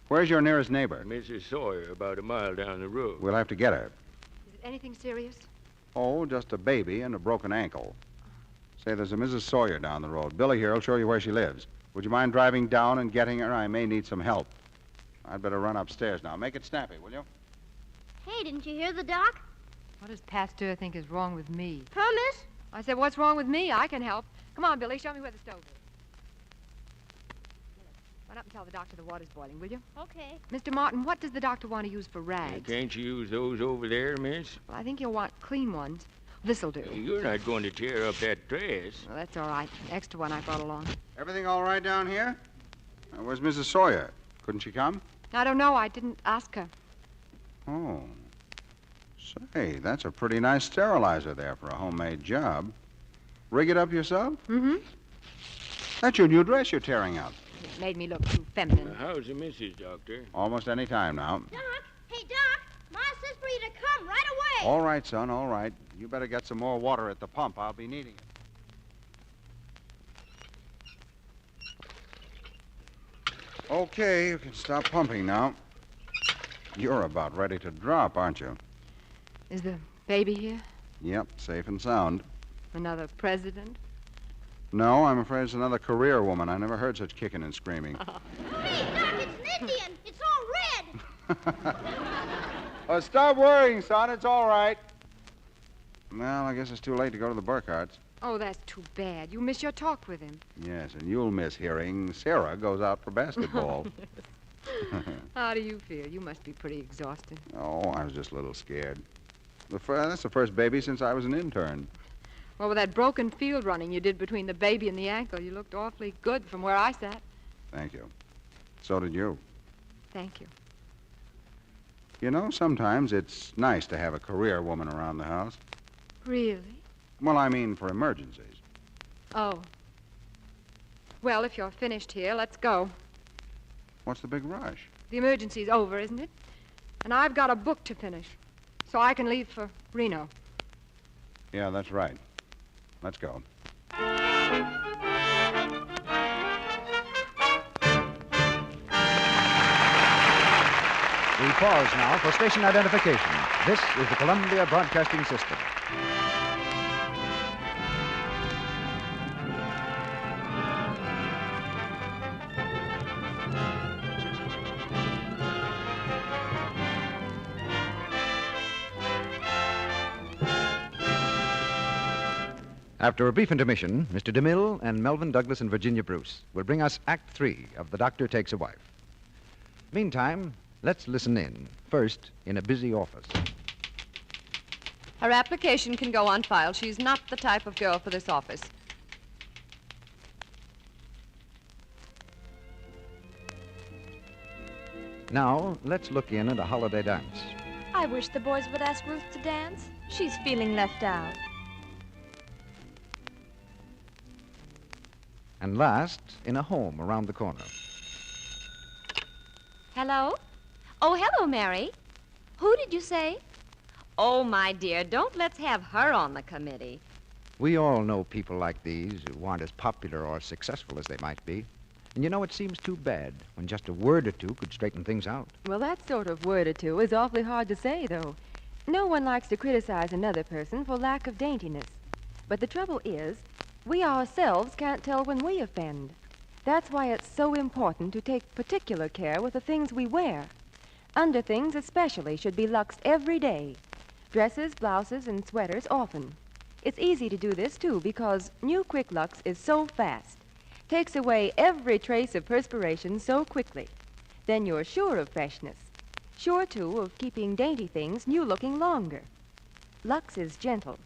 Where's your nearest neighbor? Mrs. Sawyer, about a mile down the road. We'll have to get her. Is it anything serious? Oh, just a baby and a broken ankle. Say, there's a Mrs. Sawyer down the road. Billy here will show you where she lives. Would you mind driving down and getting her? I may need some help. I'd better run upstairs now. Make it snappy, will you? Hey, didn't you hear the doc? What does Pasteur think is wrong with me? Huh, miss? I said, what's wrong with me? I can help. Come on, Billy, show me where the stove is. Run up and tell the doctor the water's boiling, will you? Okay. Mr. Martin, what does the doctor want to use for rags? Can't you use those over there, miss? Well, I think you'll want clean ones. This'll do. You're not going to tear up that dress. Well, that's all right. Extra one I brought along. Everything all right down here? Where's Mrs. Sawyer? Couldn't she come? I don't know. I didn't ask her. Oh. Say, that's a pretty nice sterilizer there for a homemade job. Rig it up yourself? Mm-hmm. That's your new dress you're tearing up. It made me look too feminine. How's the missus, Doctor? Almost any time now. Doc! Hey, Doc! Ma says for you to come right away. All right, son, all right. You better get some more water at the pump. I'll be needing it. Okay, you can stop pumping now. You're about ready to drop, aren't you? Is the baby here? Yep, safe and sound. Another president? No, I'm afraid it's another career woman. I never heard such kicking and screaming. Hey, Doc, it's an Indian. It's all red. Oh, stop worrying, son. It's all right. Well, I guess it's too late to go to the Burkharts. Oh, that's too bad. You miss your talk with him. Yes, and you'll miss hearing Sarah goes out for basketball. How do you feel? You must be pretty exhausted. Oh, I was just a little scared. That's the first baby since I was an intern. Well, with that broken field running you did between the baby and the ankle, you looked awfully good from where I sat. Thank you. So did you. Thank you. You know, sometimes it's nice to have a career woman around the house. Really? Well, I mean for emergencies. Oh. Well, if you're finished here, let's go. What's the big rush? The emergency's over, isn't it? And I've got a book to finish, so I can leave for Reno. Yeah, that's right. Let's go. We pause now for station identification. This is the Columbia Broadcasting System. After a brief intermission, Mr. DeMille and Melvin Douglas and Virginia Bruce will bring us Act 3 of The Doctor Takes a Wife. Meantime, let's listen in, first in a busy office. Her application can go on file. She's not the type of girl for this office. Now, let's look in at a holiday dance. I wish the boys would ask Ruth to dance. She's feeling left out. And last, in a home around the corner. Hello? Oh, hello, Mary. Who did you say? Oh, my dear, don't let's have her on the committee. We all know people like these who aren't as popular or successful as they might be. And you know, it seems too bad when just a word or two could straighten things out. Well, that sort of word or two is awfully hard to say, though. No one likes to criticize another person for lack of daintiness. But the trouble is, we ourselves can't tell when we offend. That's why it's so important to take particular care with the things we wear. Underthings especially should be luxed every day. Dresses, blouses, and sweaters often. It's easy to do this, too, because new Quick Lux is so fast. Takes away every trace of perspiration so quickly. Then you're sure of freshness. Sure, too, of keeping dainty things new-looking longer. Lux is gentle.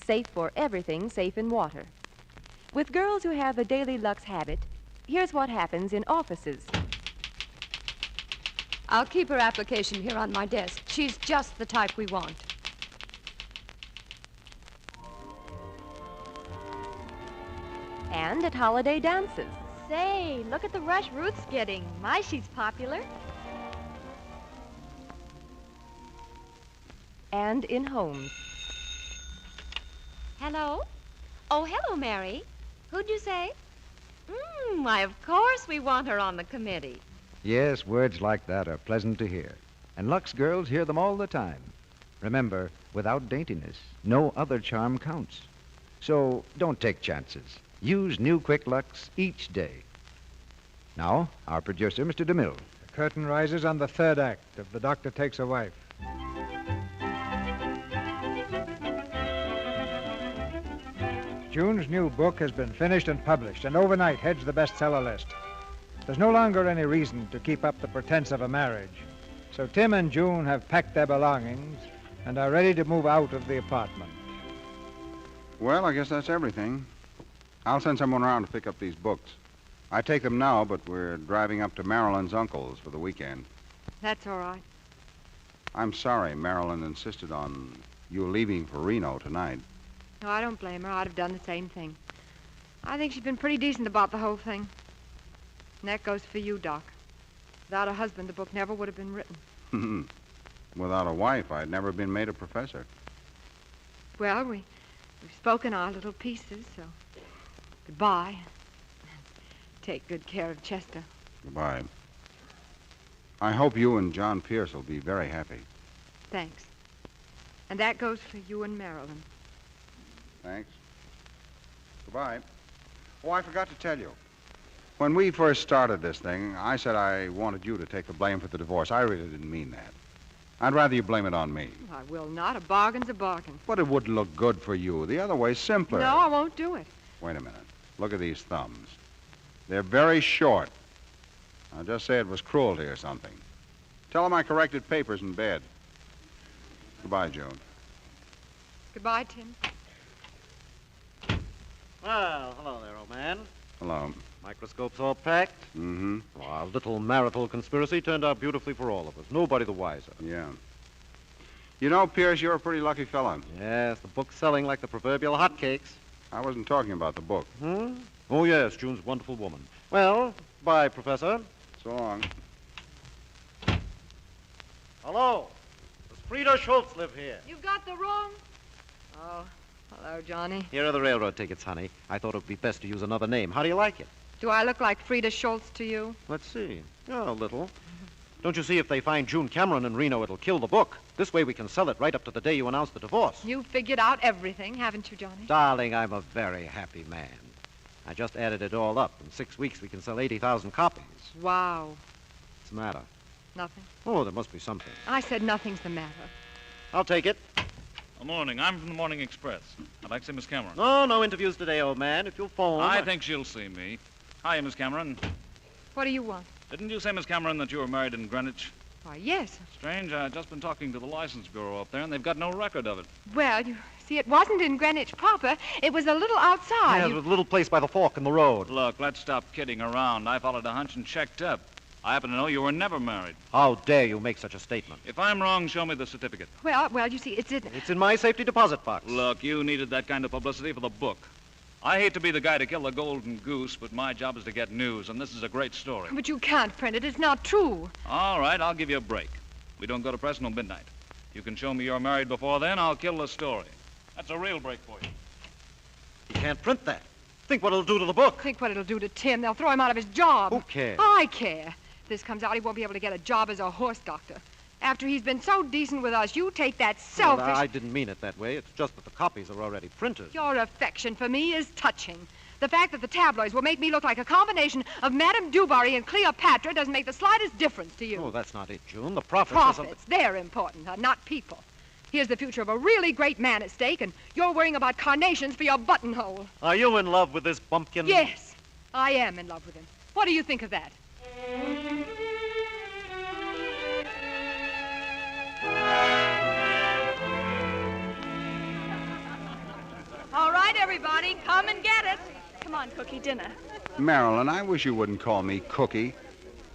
Safe for everything safe in water. With girls who have the daily Lux habit, here's what happens in offices. I'll keep her application here on my desk. She's just the type we want. And at holiday dances. Say, look at the rush Ruth's getting. My, she's popular. And in homes. Hello? Oh, hello, Mary. Who'd you say? Why, of course we want her on the committee. Yes, words like that are pleasant to hear. And Lux girls hear them all the time. Remember, without daintiness, no other charm counts. So don't take chances. Use new Quick Lux each day. Now, our producer, Mr. DeMille. curtain rises on the third act of The Doctor Takes a Wife. June's new book has been finished and published, and overnight heads the bestseller list. There's no longer any reason to keep up the pretense of a marriage. So Tim and June have packed their belongings and are ready to move out of the apartment. Well, I guess that's everything. I'll send someone around to pick up these books. I take them now, but we're driving up to Marilyn's uncle's for the weekend. That's all right. I'm sorry Marilyn insisted on you leaving for Reno tonight. No, I don't blame her. I'd have done the same thing. I think she's been pretty decent about the whole thing. And that goes for you, Doc. Without a husband, the book never would have been written. Without a wife, I'd never been made a professor. Well, we've spoken our little pieces, so goodbye. Take good care of Chester. Goodbye. I hope you and John Pierce will be very happy. Thanks. And that goes for you and Marilyn. Thanks. Goodbye. Oh, I forgot to tell you. When we first started this thing, I said I wanted you to take the blame for the divorce. I really didn't mean that. I'd rather you blame it on me. I will not. A bargain's a bargain. But it wouldn't look good for you. The other way's simpler. No, I won't do it. Wait a minute. Look at these thumbs. They're very short. I'll just say it was cruelty or something. Tell them I corrected papers in bed. Goodbye, June. Goodbye, Tim. Well, hello there, old man. Hello. Microscope's all packed. Mm-hmm. Well, our little marital conspiracy turned out beautifully for all of us. Nobody the wiser. Yeah. You know, Pierce, you're a pretty lucky fella. Yes, the book's selling like the proverbial hotcakes. I wasn't talking about the book. Hmm? Oh, yes, June's a wonderful woman. Well, bye, Professor. So long. Hello. Does Frida Schultz live here? You've got the room? Oh, hello, Johnny. Here are the railroad tickets, honey. I thought it would be best to use another name. How do you like it? Do I look like Frida Schultz to you? Let's see. Oh, a little. Don't you see, if they find June Cameron in Reno, it'll kill the book. This way we can sell it right up to the day you announce the divorce. You figured out everything, haven't you, Johnny? Darling, I'm a very happy man. I just added it all up. In 6 weeks, we can sell 80,000 copies. Wow. What's the matter? Nothing. Oh, there must be something. I said nothing's the matter. I'll take it. Good morning. I'm from the Morning Express. I'd like to see Miss Cameron. No interviews today, old man. If you'll phone. I think she'll see me. Hi, Miss Cameron. What do you want? Didn't you say, Miss Cameron, that you were married in Greenwich? Why, yes. Strange. I've just been talking to the license bureau up there, and they've got no record of it. Well, you see, it wasn't in Greenwich proper. It was a little outside. Yeah, it was a little place by the fork in the road. Look, let's stop kidding around. I followed a hunch and checked up. I happen to know you were never married. How dare you make such a statement? If I'm wrong, show me the certificate. Well, you see, it's in... It's in my safety deposit box. Look, you needed that kind of publicity for the book. I hate to be the guy to kill the golden goose, but my job is to get news, and this is a great story. But you can't print it. It's not true. All right, I'll give you a break. We don't go to press until midnight. You can show me you're married before then, I'll kill the story. That's a real break for you. You can't print that. Think what it'll do to the book. Think what it'll do to Tim. They'll throw him out of his job. Who cares? I care. If this comes out, he won't be able to get a job as a horse doctor. After he's been so decent with us, you take that selfish... Well, I didn't mean it that way. It's just that the copies are already printed. Your affection for me is touching. The fact that the tabloids will make me look like a combination of Madame du Barry and Cleopatra doesn't make the slightest difference to you. Oh, that's not it, June. The profits Profits, they're important, not people. Here's the future of a really great man at stake, and you're worrying about carnations for your buttonhole. Are you in love with this bumpkin? Yes, I am in love with him. What do you think of that? All right, everybody, come and get it. Come on, Cookie, dinner. Marilyn, I wish you wouldn't call me Cookie.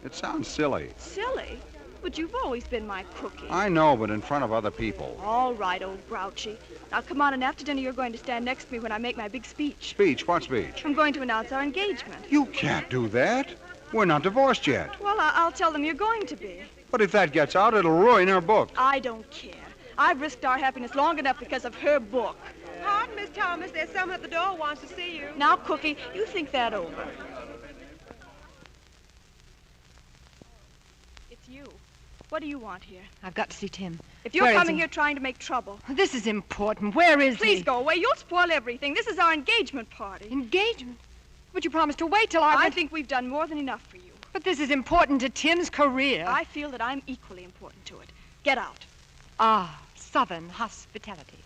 It sounds silly. Silly? But you've always been my cookie. I know, but in front of other people. All right, old grouchy. Now, come on, and after dinner, you're going to stand next to me when I make my big speech. Speech? What speech? I'm going to announce our engagement. You can't do that. We're not divorced yet. Well, I'll tell them you're going to be. But if that gets out, it'll ruin her book. I don't care. I've risked our happiness long enough because of her book. Pardon, Miss Thomas. There's someone at the door who wants to see you. Now, Cookie, you think that over. It's you. What do you want here? I've got to see Tim. If you're Where is coming he? here trying to make trouble. This is important. Where is he? Please go away. You'll spoil everything. This is our engagement party. Engagement? But you promised to wait till I think we've done more than enough for you. But this is important to Tim's career. I feel that I'm equally important to it. Get out. Ah, Southern hospitality.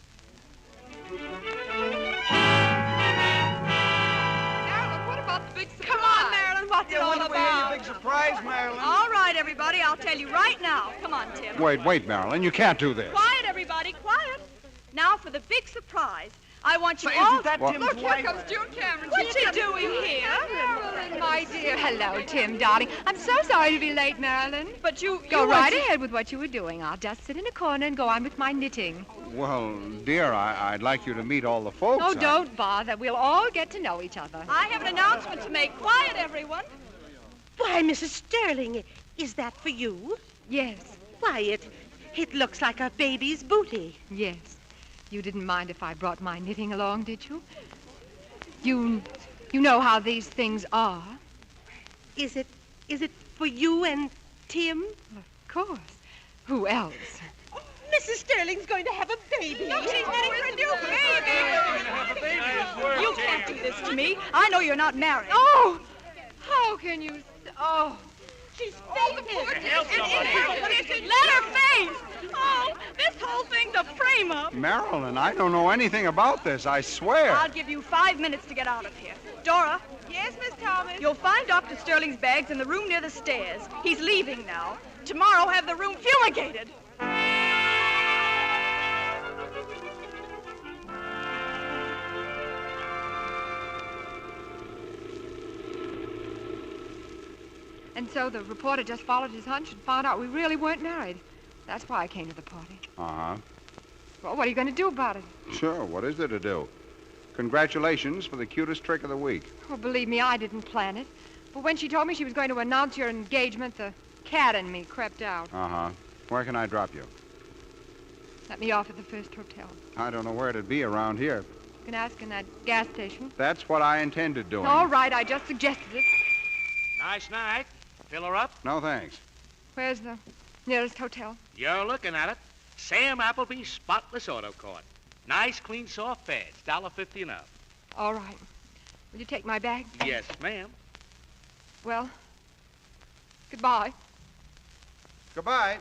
Marilyn, what about the big surprise? Come on, Marilyn, what's it all When do we hear about? your big surprise, Marilyn? All right, everybody, I'll tell you right now. Come on, Tim. Wait, Marilyn. You can't do this. Quiet, everybody, quiet. Now for the big surprise. I want you Say, all... isn't that Tim's Look, wife? here comes June Cameron. What's she doing here? Marilyn, my dear. Hello, Tim, darling. I'm so sorry to be late, Marilyn. But you Go want right to- ahead with what you were doing. I'll just sit in a corner and go on with my knitting. Well, dear, I'd like you to meet all the folks. Oh, don't bother. We'll all get to know each other. I have an announcement to make. Quiet, everyone. Why, Mrs. Sterling, is that for you? Yes. Why, it looks like a baby's booty. Yes. You didn't mind if I brought my knitting along, did you? You know how these things are. Is it for you and Tim? Of course. Who else? Mrs. Sterling's going to have a baby. Look, she's knitting for a new baby. You can't do this to me. I know you're not married. Oh! How can you... Oh... She's fainted. Let her faint. Oh, this whole thing's a frame-up. Marilyn, I don't know anything about this, I swear. I'll give you 5 minutes to get out of here. Dora. Yes, Miss Thomas? You'll find Dr. Sterling's bags in the room near the stairs. He's leaving now. Tomorrow, have the room fumigated. And so the reporter just followed his hunch and found out we really weren't married. That's why I came to the party. Uh-huh. Well, what are you going to do about it? Sure, what is there to do? Congratulations for the cutest trick of the week. Well, believe me, I didn't plan it. But when she told me she was going to announce your engagement, the cat in me crept out. Uh-huh. Where can I drop you? Let me off at the first hotel. I don't know where it'd be around here. You can ask in that gas station. That's what I intended doing. All right, I just suggested it. Nice night. Fill her up? No, thanks. Where's the nearest hotel? You're looking at it. Sam Appleby's Spotless Auto Court. Nice, clean, soft beds. $1.50 and up. All right. Will you take my bag? Yes, ma'am. Well, goodbye. Goodbye.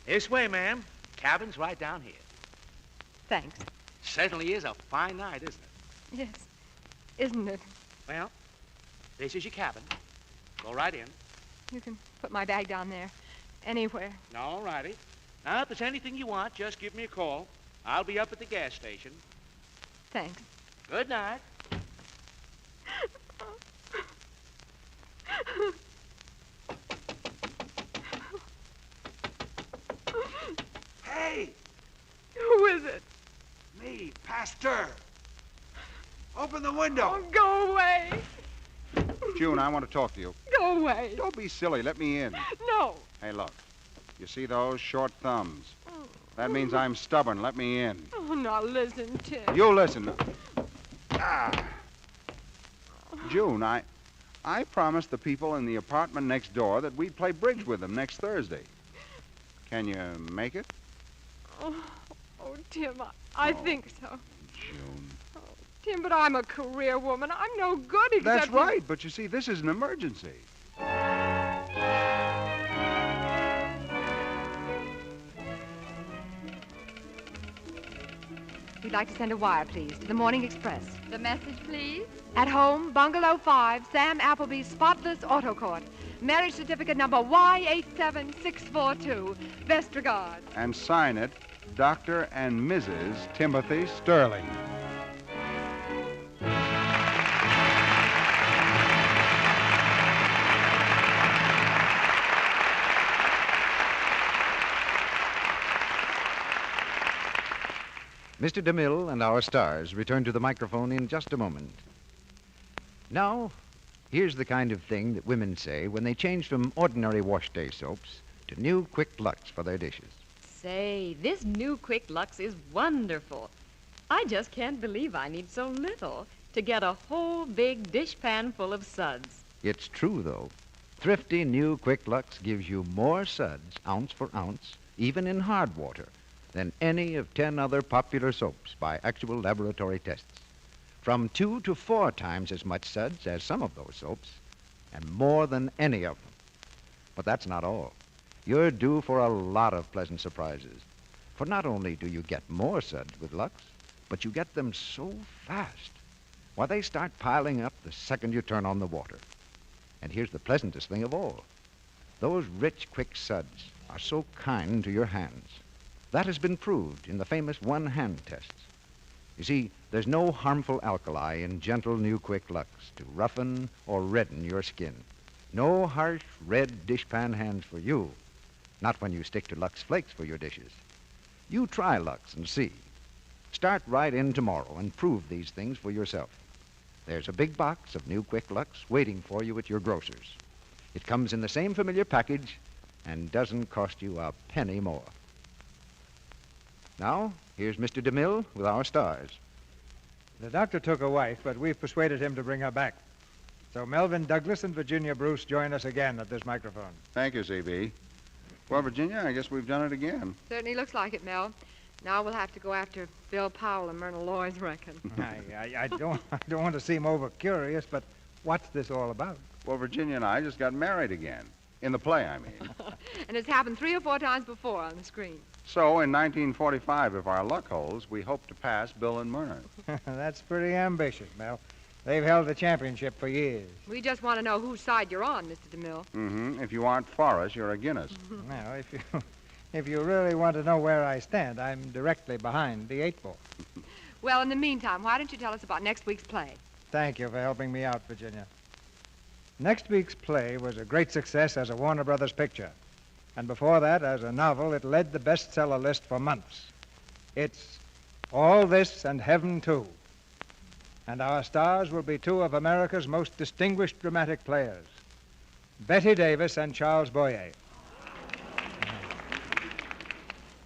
This way, ma'am. Cabin's right down here. Thanks. Certainly is a fine night, isn't it? Yes. Isn't it? Well, this is your cabin. Go right in. You can put my bag down there. Anywhere. All righty. Now, if there's anything you want, just give me a call. I'll be up at the gas station. Thanks. Good night. Hey, Who is it? me, Pasteur. Open the window. Oh, go away. June, I want to talk to you. Go away. Don't be silly. Let me in. No. Hey, look. You see those short thumbs? That means I'm stubborn. Let me in. Oh, now listen, Tim. You listen. Ah. June, I promised the people in the apartment next door that we'd play bridge with them next Thursday. Can you make it? Oh, Tim, I think so. June. Oh, Tim, but I'm a career woman. I'm no good except... That's right, but you see, this is an emergency. We'd like to send a wire, please, to the Morning Express. The message, please. At home, Bungalow 5, Sam Appleby's Spotless Auto Court. Marriage certificate number Y87642. Best regards. And sign it, Dr. and Mrs. Timothy Sterling. Mr. DeMille and our stars return to the microphone in just a moment. Now, here's the kind of thing that women say when they change from ordinary wash day soaps to new Quick Lux for their dishes. Say, this new Quick Lux is wonderful. I just can't believe I need so little to get a whole big dishpan full of suds. It's true, though. Thrifty new Quick Lux gives you more suds, ounce for ounce, even in hard water, than any of 10 other popular soaps by actual laboratory tests. From 2 to 4 times as much suds as some of those soaps, and more than any of them. But that's not all. You're due for a lot of pleasant surprises. For not only do you get more suds with Lux, but you get them so fast. Why, they start piling up the second you turn on the water. And here's the pleasantest thing of all. Those rich, quick suds are so kind to your hands. That has been proved in the famous one-hand tests. You see, there's no harmful alkali in gentle new Quick Lux to roughen or redden your skin. No harsh, red dishpan hands for you. Not when you stick to Lux Flakes for your dishes. You try Lux and see. Start right in tomorrow and prove these things for yourself. There's a big box of new Quick Lux waiting for you at your grocer's. It comes in the same familiar package and doesn't cost you a penny more. Now, here's Mr. DeMille with our stars. The doctor took a wife, but we've persuaded him to bring her back. So Melvin Douglas and Virginia Bruce join us again at this microphone. Thank you, C.B. Well, Virginia, I guess we've done it again. Certainly looks like it, Mel. Now we'll have to go after Bill Powell and Myrna Loy's reckon. I don't want to seem over-curious, but what's this all about? Well, Virginia and I just got married again. In the play, I mean. And it's happened 3 or 4 times before on the screen. So, in 1945, if our luck holds, we hope to pass Bill and Myrna. That's pretty ambitious, Mel. They've held the championship for years. We just want to know whose side you're on, Mr. DeMille. Mm-hmm. If you aren't Forrest, you're a Guinness. Now, if you really want to know where I stand, I'm directly behind the 8-ball. Well, in the meantime, why don't you tell us about next week's play? Thank you for helping me out, Virginia. Next week's play was a great success as a Warner Brothers picture. And before that, as a novel, it led the bestseller list for months. It's All This and Heaven, Too. And our stars will be 2 of America's most distinguished dramatic players, Betty Davis and Charles Boyer.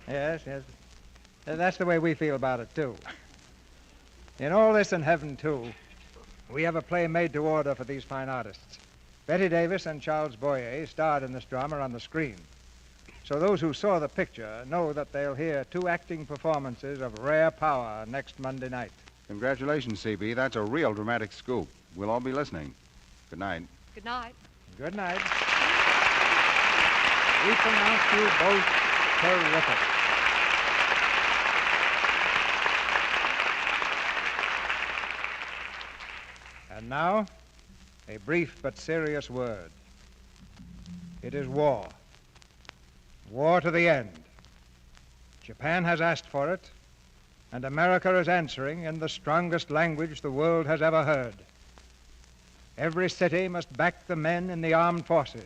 Yes. That's the way we feel about it, too. In All This and Heaven, Too, we have a play made to order for these fine artists. Betty Davis and Charles Boyer starred in this drama on the screen. So those who saw the picture know that they'll hear 2 acting performances of rare power next Monday night. Congratulations, C.B. That's a real dramatic scoop. We'll all be listening. Good night. Good night. Good night. We pronounce you both terrific. And now, a brief but serious word. It is war. War to the end. Japan has asked for it, and America is answering in the strongest language the world has ever heard. Every city must back the men in the armed forces.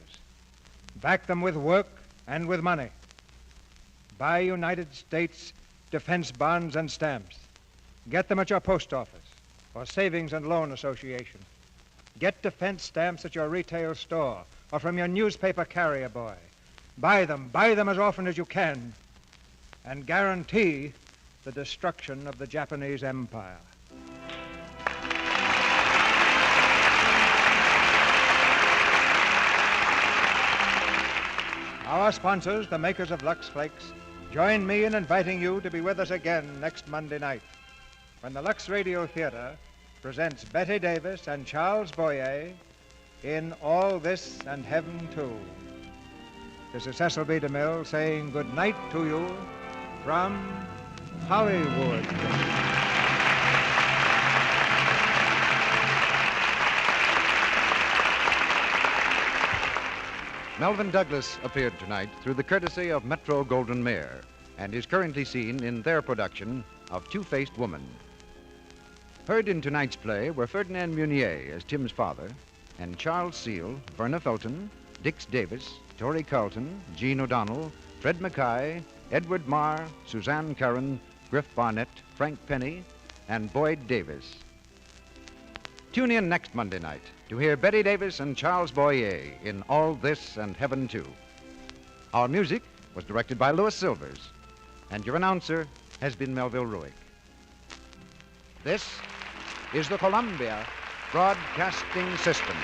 Back them with work and with money. Buy United States defense bonds and stamps. Get them at your post office or Savings and Loan Association. Get defense stamps at your retail store or from your newspaper carrier boy. Buy them as often as you can, and guarantee the destruction of the Japanese Empire. Our sponsors, the makers of Lux Flakes, join me in inviting you to be with us again next Monday night, when the Lux Radio Theater presents Betty Davis and Charles Boyer in All This and Heaven, Too. This is Cecil B. DeMille saying good night to you from Hollywood. Melvin Douglas appeared tonight through the courtesy of Metro-Goldwyn-Mayer and is currently seen in their production of Two-Faced Woman. Heard in tonight's play were Ferdinand Munier as Tim's father, and Charles Seal, Verna Felton, Dix Davis, Torrey Carlton, Jean O'Donnell, Fred Mackay, Edward Marr, Suzanne Curran, Griff Barnett, Frank Penny, and Boyd Davis. Tune in next Monday night to hear Betty Davis and Charles Boyer in All This and Heaven, Too. Our music was directed by Louis Silvers, and your announcer has been Melville Ruick. This is the Columbia Broadcasting System.